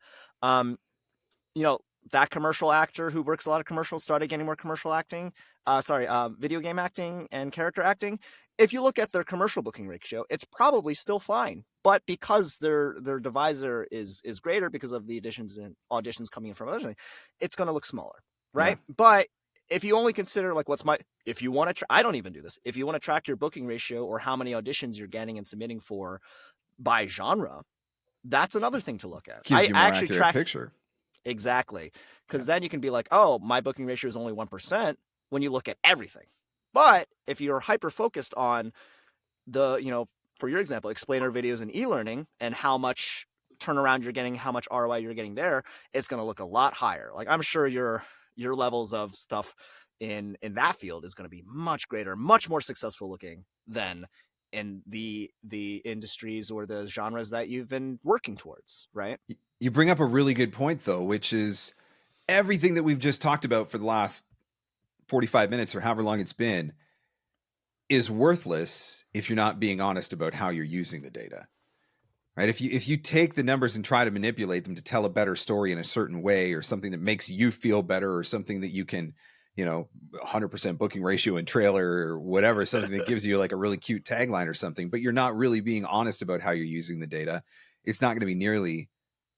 That commercial actor who works a lot of commercials started getting more commercial acting. Video game acting and character acting. If you look at their commercial booking ratio, it's probably still fine. But because their divisor is greater because of the auditions coming in from auditioning, it's going to look smaller, right? Yeah. But if you only consider like if you want to, I don't even do this. If you want to track your booking ratio or how many auditions you're getting and submitting for by genre, that's another thing to look at. Gives you a more accurate picture. Exactly. Because then you can be like, oh, my booking ratio is only 1% when you look at everything. But if you're hyper focused on the, for your example, explainer videos and e-learning and how much turnaround you're getting, how much ROI you're getting there, it's going to look a lot higher. Like I'm sure your levels of stuff in that field is going to be much greater, much more successful looking than in the industries or the genres that you've been working towards, right? You bring up a really good point, though, which is everything that we've just talked about for the last 45 minutes or however long it's been is worthless if you're not being honest about how you're using the data, right? If you take the numbers and try to manipulate them to tell a better story in a certain way or something that makes you feel better or something that you can, 100% booking ratio in trailer or whatever, something that gives you like a really cute tagline or something, but you're not really being honest about how you're using the data, it's not going to be nearly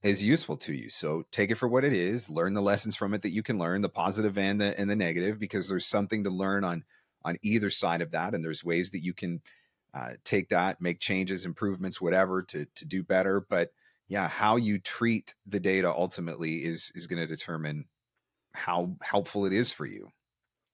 as useful to you. So take it for what it is, learn the lessons from it that you can learn, the positive and the negative, because there's something to learn on either side of that. And there's ways that you can take that, make changes, improvements, whatever to do better. But yeah, how you treat the data ultimately is going to determine how helpful it is for you.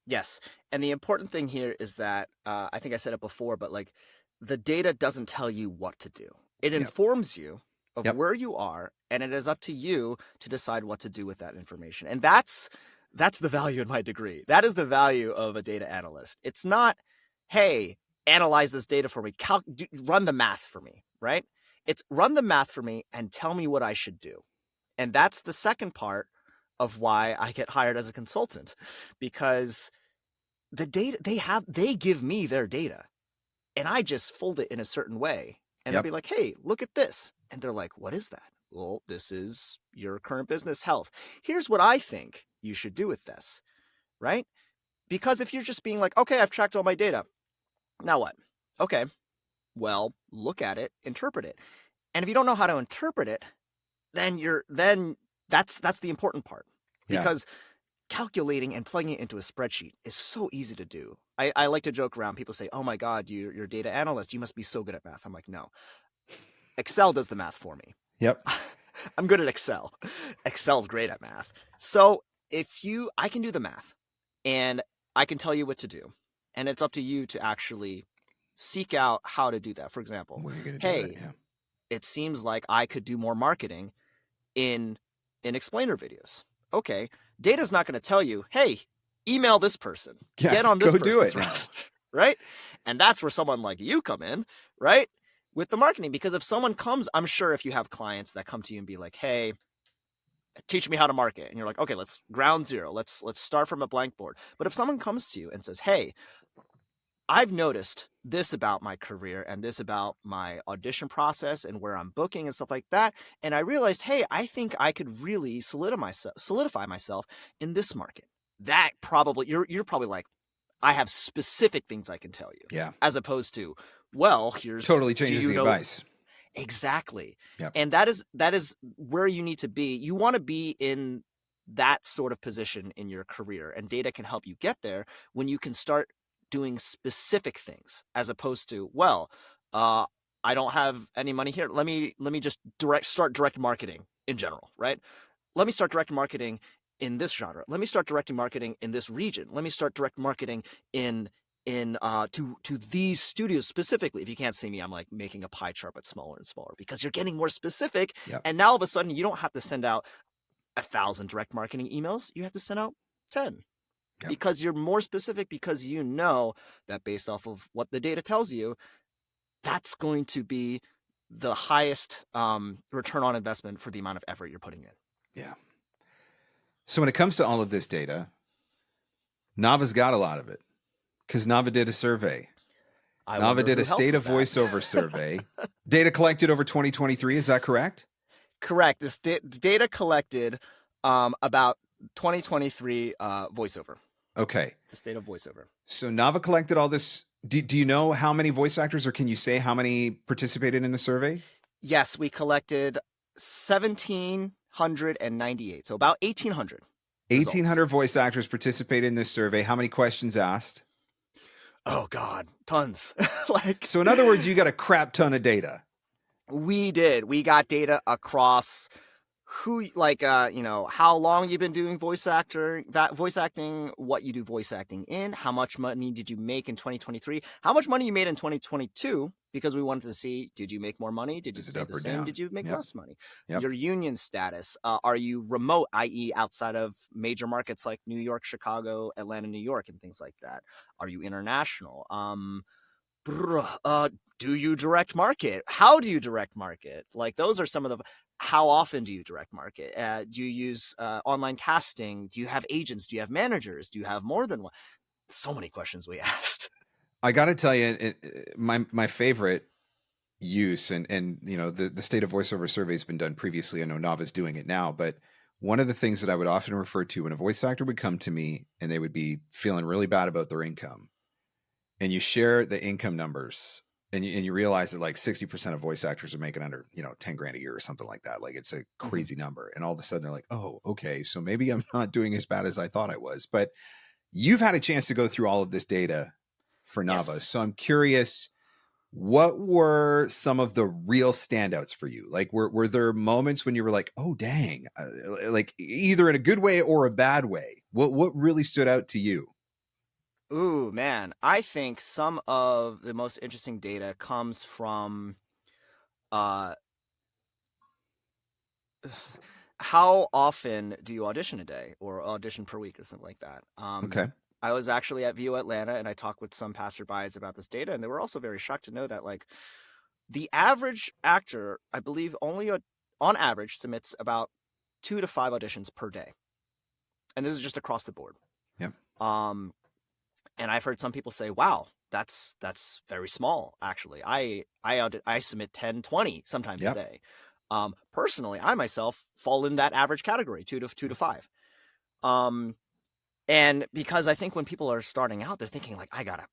Yes. And the important thing here is that, I think I said it before, but like the data doesn't tell you what to do. It informs you of where you are, and it is up to you to decide what to do with that information. And that's the value in my degree. That is the value of a data analyst. It's not, hey, analyze this data for me, run the math for me, right? It's run the math for me and tell me what I should do. And that's the second part of why I get hired as a consultant, because the data they give me their data and I just fold it in a certain way. And I'll be like, hey, look at this. And they're like, what is that? Well, this is your current business health. Here's what I think you should do with this, right? Because if you're just being like, okay, I've tracked all my data. Now what? Okay, well, look at it, interpret it. And if you don't know how to interpret it, then that's the important part. Because calculating and plugging it into a spreadsheet is so easy to do. I like to joke around. People say, oh my God, you're a data analyst. You must be so good at math. I'm like, no. Excel does the math for me. Yep. I'm good at Excel. Excel's great at math. So I can do the math and I can tell you what to do. And it's up to you to actually seek out how to do that. For example, hey, it seems like I could do more marketing in explainer videos. Okay. Data's not going to tell you, hey, email this person, get on this person's roster, right? And that's where someone like you come in, right? With the marketing, because if someone comes, I'm sure if you have clients that come to you and be like, hey, teach me how to market. And you're like, okay, let's ground zero. Let's start from a blank board. But if someone comes to you and says, hey, I've noticed this about my career and this about my audition process and where I'm booking and stuff like that. And I realized, hey, I think I could really solidify myself in this market. That probably, you're probably like, I have specific things I can tell you. Yeah. As opposed to, well, here's totally changes the advice. Exactly. Yep. And that is where you need to be. You want to be in that sort of position in your career, and data can help you get there when you can start doing specific things, as opposed to, well, I don't have any money here. Let me just start direct marketing in general, right? Let me start direct marketing in this genre. Let me start directing marketing in this region. Let me start direct marketing in in to these studios specifically. If you can't see me, I'm like making a pie chart but smaller and smaller because you're getting more specific. Yep. And now all of a sudden you don't have to send out 1,000 direct marketing emails. You have to send out 10. Yep. Because you're more specific, because you know that based off of what the data tells you, that's going to be the highest return on investment for the amount of effort you're putting in. Yeah. So when it comes to all of this data, Nava's got a lot of it because Nava did a survey. Nava did a state of voiceover survey. Data collected over 2023. Is that correct? Correct. This data collected about 2023 voiceover. Okay. The state of voiceover. So Nava collected all this. Do you know how many voice actors, or can you say how many participated in the survey? Yes, we collected 1,798. So about 1,800. 1,800 voice actors participated in this survey. How many questions asked? Oh God, tons. So in other words, you got a crap ton of data. We did. We got data across who, how long you've been doing voice acting, what you do voice acting in, how much money did you make in 2023, how much money you made in 2022, because we wanted to see, did you make more money? Did you stay the same? Did you make less money? Your union status. Are you remote, i.e. outside of major markets like New York, Chicago, Atlanta, New York, and things like that? Are you international? Do you direct market? How do you direct market? Like, those are some of the... How often do you direct market? Do you use online casting? Do you have agents? Do you have managers? Do you have more than one? So many questions we asked. I got to tell you, my favorite use, and the state of voiceover survey has been done previously. I know Nava's doing it now, but one of the things that I would often refer to when a voice actor would come to me and they would be feeling really bad about their income, and you share the income numbers, and you realize that like 60% of voice actors are making under, 10 grand a year or something like that. Like, it's a crazy number. And all of a sudden they're like, oh, okay, so maybe I'm not doing as bad as I thought I was. But you've had a chance to go through all of this data for Nava. Yes. So I'm curious, what were some of the real standouts for you? Like, were there moments when you were like, oh, dang, like either in a good way or a bad way? What really stood out to you? Ooh, man. I think some of the most interesting data comes from how often do you audition a day or audition per week or something like that. Okay. I was actually at VO Atlanta and I talked with some passerbys about this data, and they were also very shocked to know that like the average actor, I believe, only on average submits about 2 to 5 auditions per day. And this is just across the board. Yep. And I've heard some people say, wow, that's very small, actually. I submit 10, 20 sometimes a day. Personally, I myself fall in that average category, 2 to 5. And because I think when people are starting out, they're thinking like, I gotta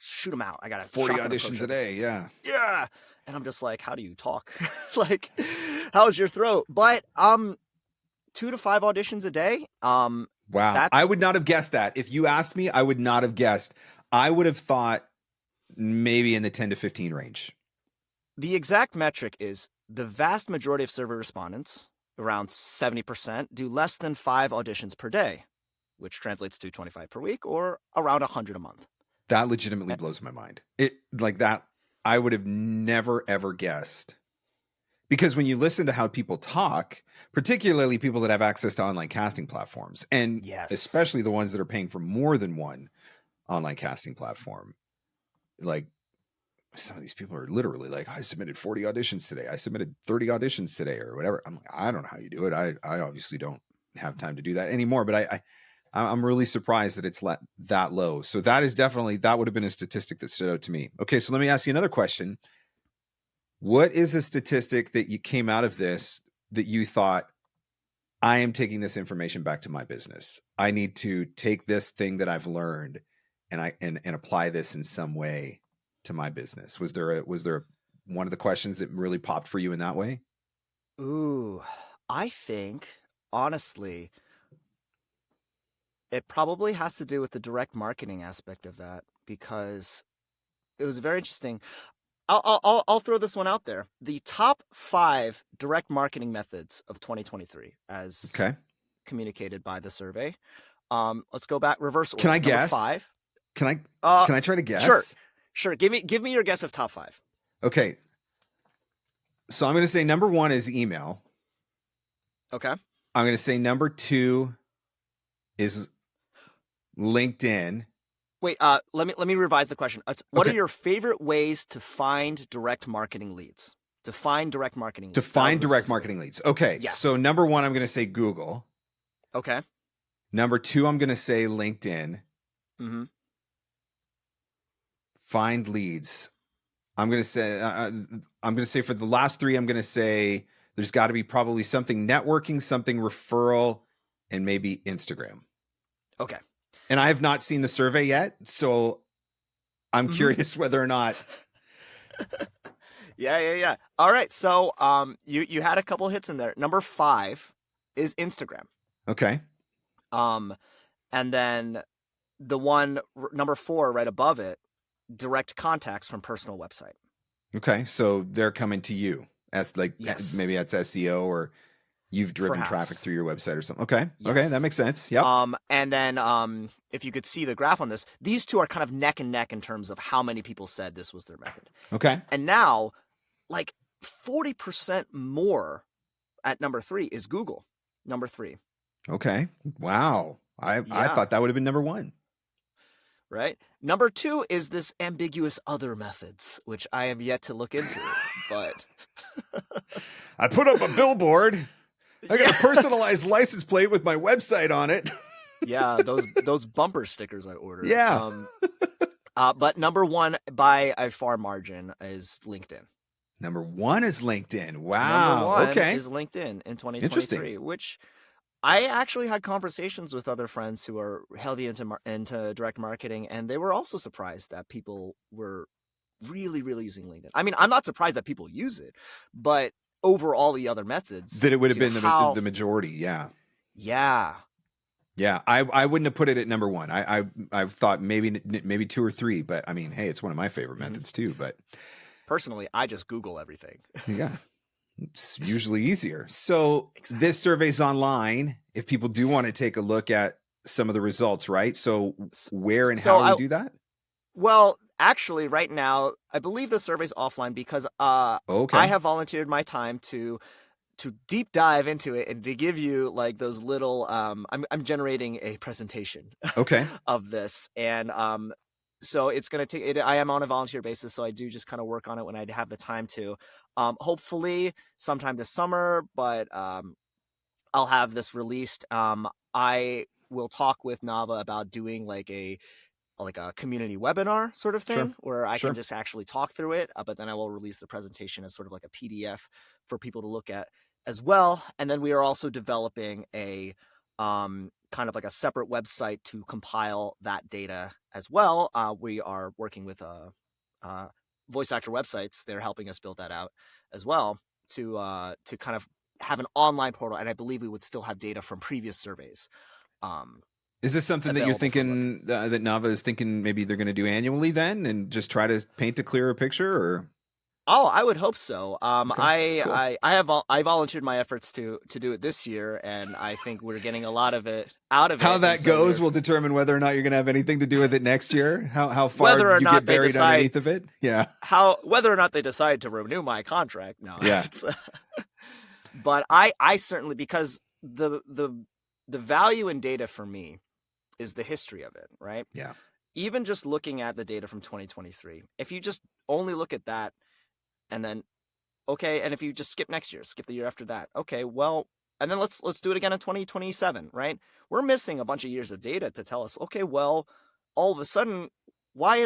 shoot them out. I gotta 40 auditions a day. Yeah. Yeah. And I'm just like, how do you talk? Like, how's your throat? But 2 to 5 auditions a day. Wow. I would not have guessed that. If you asked me, I would not have guessed. I would have thought maybe in the 10 to 15 range. The exact metric is the vast majority of survey respondents, around 70%, do less than 5 auditions per day, which translates to 25 per week or around 100 a month. That legitimately blows my mind. It like that. I would have never, ever guessed. Because when you listen to how people talk, particularly people that have access to online casting platforms, and especially the ones that are paying for more than one online casting platform, like some of these people are literally like, I submitted 40 auditions today. I submitted 30 auditions today or whatever. I'm like, I don't know how you do it. I obviously don't have time to do that anymore, but I'm really surprised that it's that low. So that would have been a statistic that stood out to me. Okay. So let me ask you another question. What is a statistic that you came out of this that you thought, I am taking this information back to my business? I need to take this thing that I've learned and apply this in some way to my business. Was there one of the questions that really popped for you in that way? Ooh, I think honestly, it probably has to do with the direct marketing aspect of that, because it was very interesting. I'll throw this one out there. The top 5 direct marketing methods of 2023 as communicated by the survey. Let's go back, reverse order. Can I guess? 5. Can I try to guess? Sure. Give me your guess of top 5. Okay. So I'm going to say number 1 is email. Okay. I'm going to say number 2 is LinkedIn. Wait, let me revise the question. What are your favorite ways to find direct marketing leads? To find direct marketing leads. To find direct marketing leads. Okay. Yes. So number 1, I'm going to say Google. Okay. Number 2, I'm going to say LinkedIn. Mm-hmm. Find leads. I'm going to say for the last 3, I'm going to say there's got to be probably something networking, something referral, and maybe Instagram. Okay. And I have not seen the survey yet, so I'm curious whether or not. Yeah. All right. So you had a couple hits in there. Number 5 is Instagram. Okay. And then the one number 4 right above it, direct contacts from personal website. Okay. So they're coming to you as like, yes. Maybe that's SEO or you've driven Perhaps. traffic through your website or something. Okay. Yes. Okay. That makes sense. Yep. And then if you could see the graph on this, these two are kind of neck and neck in terms of how many people said this was their method. Okay. And now like 40% more at number 3 is Google. Number 3. Okay. Wow. I thought that would have been number 1. Right. Number 2 is this ambiguous other methods, which I am yet to look into, but I put up a billboard. I got a personalized license plate with my website on it. Yeah, those bumper stickers I ordered. Yeah. But number 1 by a far margin is LinkedIn. Number 1 is LinkedIn. Wow. Number 1 okay. is LinkedIn in 2023, which I actually had conversations with other friends who are heavy into direct marketing, and they were also surprised that people were really, really using LinkedIn. I mean, I'm not surprised that people use it, but over all the other methods, that it would have been the majority. Yeah. Yeah. Yeah. I wouldn't have put it at number 1. I thought maybe 2 or 3, but I mean, hey, it's one of my favorite methods too. But personally, I just Google everything. Yeah. It's usually easier. So This survey's online if people do want to take a look at some of the results, right? So where and how do we do that? Well, actually, right now, I believe the survey's offline because I have volunteered my time to deep dive into it and to give you like those little I'm generating a presentation of this, and so it's going to take it. I am on a volunteer basis, so I do just kind of work on it when I have the time to. Hopefully sometime this summer, but I'll have this released. I will talk with Nava about doing like a community webinar sort of thing where I can just actually talk through it, but then I will release the presentation as sort of like a PDF for people to look at as well. And then we are also developing a kind of like a separate website to compile that data as well. We are working with voice actor websites. They're helping us build that out as well to kind of have an online portal. And I believe we would still have data from previous surveys. Is this something that you're thinking that Nava is thinking maybe they're going to do annually then and just try to paint a clearer picture? Or Oh, I would hope so. Okay, cool. I volunteered my efforts to do it this year, and I think we're getting a lot of it out of it. How that goes will determine whether or not you're going to have anything to do with it next year. How far whether or you not get they buried decide, underneath of it. Yeah. Whether or not they decide to renew my contract. No. Yeah. But I certainly, because the value in data for me is the history of it, right? Yeah. Even just looking at the data from 2023, if you just only look at that, and then, and if you just skip next year, skip the year after that, well, and then let's do it again in 2027, right? We're missing a bunch of years of data to tell us, well, all of a sudden, why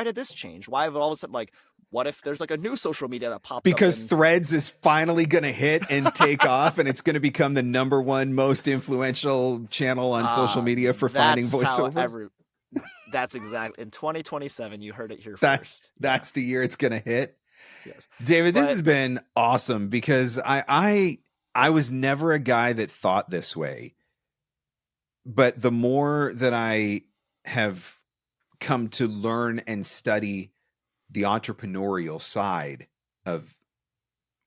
did this change? Why have all of a sudden, like, what if there's like a new social media that pops up? Because Threads is finally going to hit and take off, and it's going to become the number 1 most influential channel on social media for finding voiceover. That's exactly in 2027. You heard it here first. Yeah. That's the year it's going to hit. Yes. David, this has been awesome because I was never a guy that thought this way. But the more that I have come to learn and study the entrepreneurial side of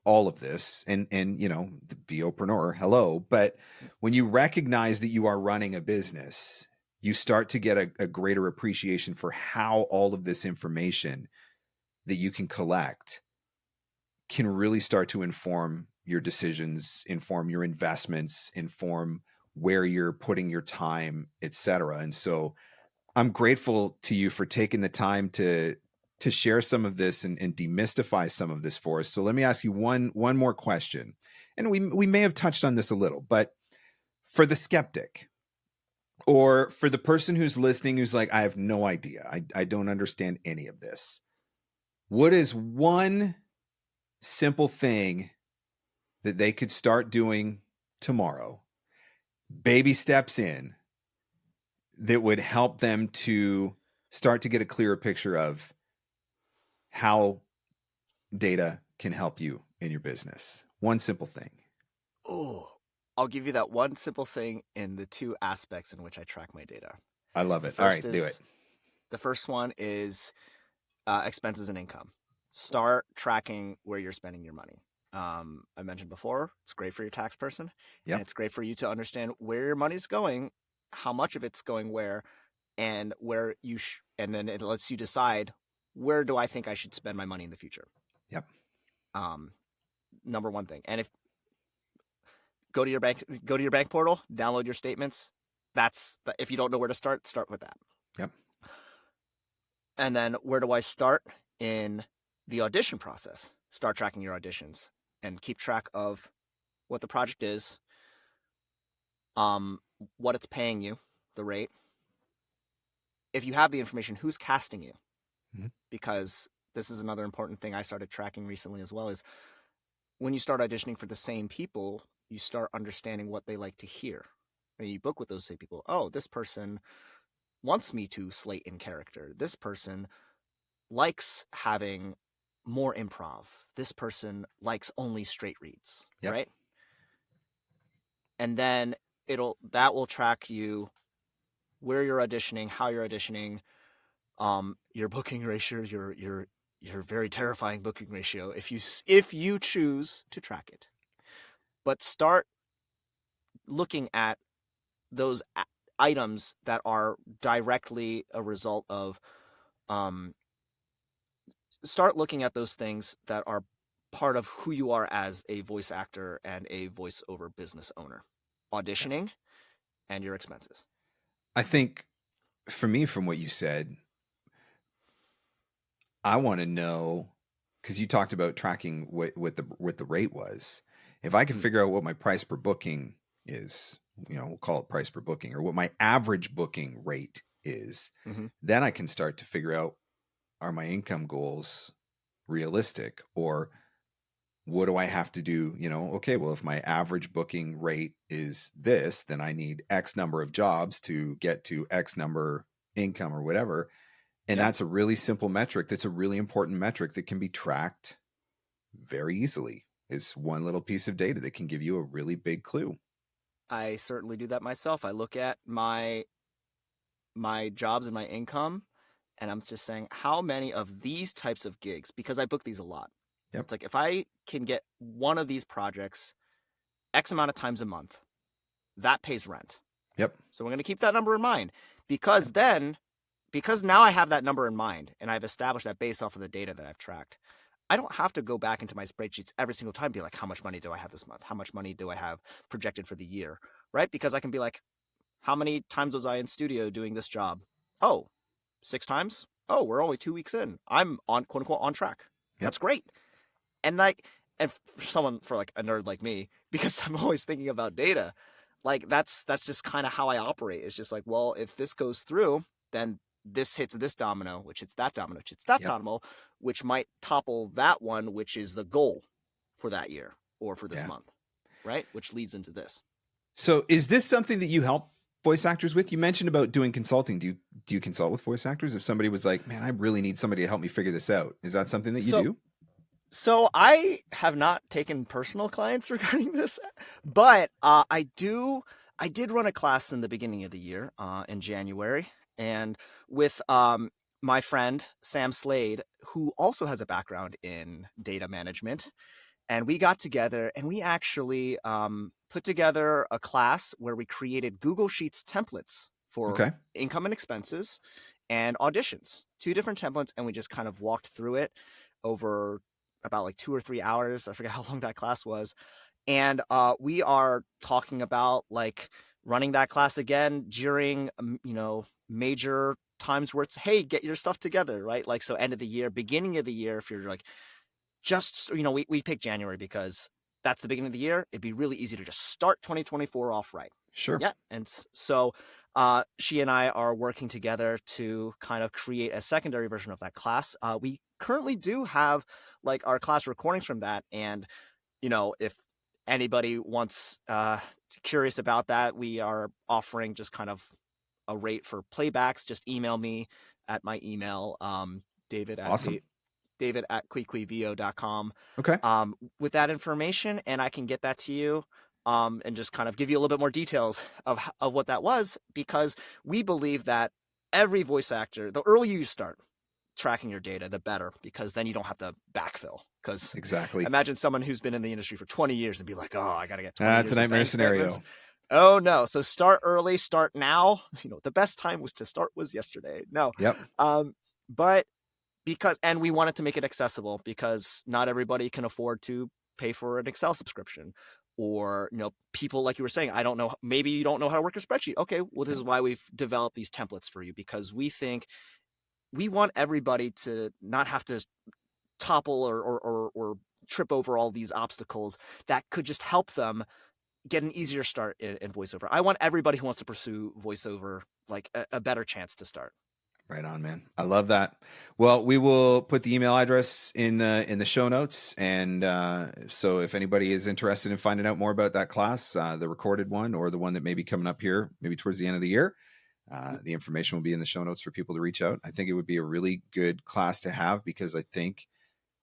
all of this and the VOpreneur, hello. But when you recognize that you are running a business you start to get a greater appreciation for how all of this information that you can collect can really start to inform your decisions, inform your investments, inform where you're putting your time, etc. And so I'm grateful to you for taking the time to share some of this and demystify some of this for us. So let me ask you one more question. And we may have touched on this a little, but for the skeptic, or for the person who's listening, who's like, I have no idea. I don't understand any of this. What is one simple thing that they could start doing tomorrow, baby steps in, that would help them to start to get a clearer picture of how data can help you in your business? One simple thing. Oh, I'll give you that one simple thing in the two aspects in which I track my data. I love it. All right, do it. The first one is expenses and income. Start tracking where you're spending your money. I mentioned before, it's great for your tax person. Yep. And it's great for you to understand where your money's going, how much of it's going where, and where you and then it lets you decide, where do I think I should spend my money in the future? Yep. Number one thing. And if go to your bank portal, download your statements. If you don't know where to start with that. Yep. And then where do I start in the audition process? Start tracking your auditions and keep track of what the project is, what it's paying you, the rate. If you have the information, who's casting you? Mm-hmm. Because this is another important thing I started tracking recently as well, is when you start auditioning for the same people, you start understanding what they like to hear. And you book with those same people. Oh, this person wants me to slate in character. This person likes having more improv. This person likes only straight reads, yep. Right? And then that will track you where you're auditioning, how you're auditioning, your booking ratio, your very terrifying booking ratio, if you choose to track it. But start looking at those items that are directly a result of start looking at those things that are part of who you are as a voice actor and a voiceover business owner. Auditioning and your expenses. I think for me, from what you said, I want to know, because you talked about tracking what the rate was. If I can figure out what my price per booking is, we'll call it price per booking, or what my average booking rate is, mm-hmm. then I can start to figure out, are my income goals realistic? Or what do I have to do? Okay, well, if my average booking rate is this, then I need X number of jobs to get to X number income or whatever. And that's a really simple metric. That's a really important metric that can be tracked very easily. It's one little piece of data that can give you a really big clue. I certainly do that myself. I look at my jobs and my income, and I'm just saying, how many of these types of gigs, because I book these a lot. Yep. It's like, if I can get one of these projects X amount of times a month, that pays rent. Yep. So we're going to keep that number in mind, because now I have that number in mind and I've established that based off of the data that I've tracked. I don't have to go back into my spreadsheets every single time and be like, how much money do I have this month? How much money do I have projected for the year? Right? Because I can be like, how many times was I in studio doing this job? Oh, 6 times? Oh, we're only 2 weeks in. I'm on, quote unquote, on track. Yep. That's great. And for like a nerd like me, because I'm always thinking about data, like that's just kind of how I operate. It's just like, well, if this goes through, then this hits this domino, which hits that domino, which hits that domino, which might topple that one, which is the goal for that year or for this month, right? Which leads into this. So is this something that you help voice actors with? You mentioned about doing consulting. Do you consult with voice actors? If somebody was like, man, I really need somebody to help me figure this out, is that something that you do? So I have not taken personal clients regarding this, but I did run a class in the beginning of the year in January, and with my friend Sam Slade, who also has a background in data management. And we got together and we actually put together a class where we created Google Sheets templates for income and expenses and auditions, 2 different templates. And we just kind of walked through it over about like 2 or 3 hours. I forget how long that class was. And we are talking about like running that class again during, major times where it's, hey, get your stuff together, right? Like, so end of the year, beginning of the year, if you're like, just, we picked January because that's the beginning of the year. It'd be really easy to just start 2024 off right. Sure. Yeah. And so she and I are working together to kind of create a secondary version of that class. We currently do have like our class recordings from that. And, if anybody wants curious about that, we are offering just kind of a rate for playbacks. Just email me at my email, David at cuicuivo.com. Okay. With that information, and I can get that to you and just kind of give you a little bit more details of what that was, because we believe that every voice actor, the earlier you start tracking your data, the better, because then you don't have to backfill. Because exactly, imagine someone who's been in the industry for 20 years and be like, oh, I got to get 20 That's a nightmare scenario. Statements. Oh no. So start early, start now. The best time was yesterday. No. Yep. But and we wanted to make it accessible, because not everybody can afford to pay for an Excel subscription, or, people, like you were saying, I don't know, maybe you don't know how to work a spreadsheet. Okay. Well, this is why we've developed these templates for you, because we think we want everybody to not have to topple or trip over all these obstacles that could just help them get an easier start in voiceover. I want everybody who wants to pursue voiceover like a better chance to start. Right on, man. I love that. Well, we will put the email address in the show notes, and so if anybody is interested in finding out more about that class, the recorded one or the one that may be coming up here, maybe towards the end of the year, the information will be in the show notes for people to reach out. I think it would be a really good class to have, because I think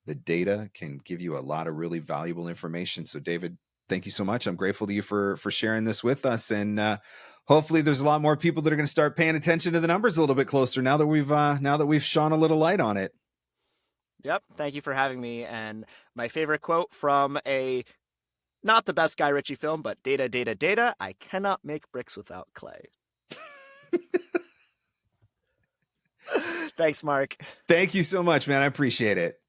the data can give you a lot of really valuable information. So, David, thank you so much. I'm grateful to you for sharing this with us, and hopefully there's a lot more people that are going to start paying attention to the numbers a little bit closer now that we've shone a little light on it. Yep. Thank you for having me. And my favorite quote from not the best Guy Ritchie film, but data, data, data. I cannot make bricks without clay. Thanks, Mark. Thank you so much, man. I appreciate it.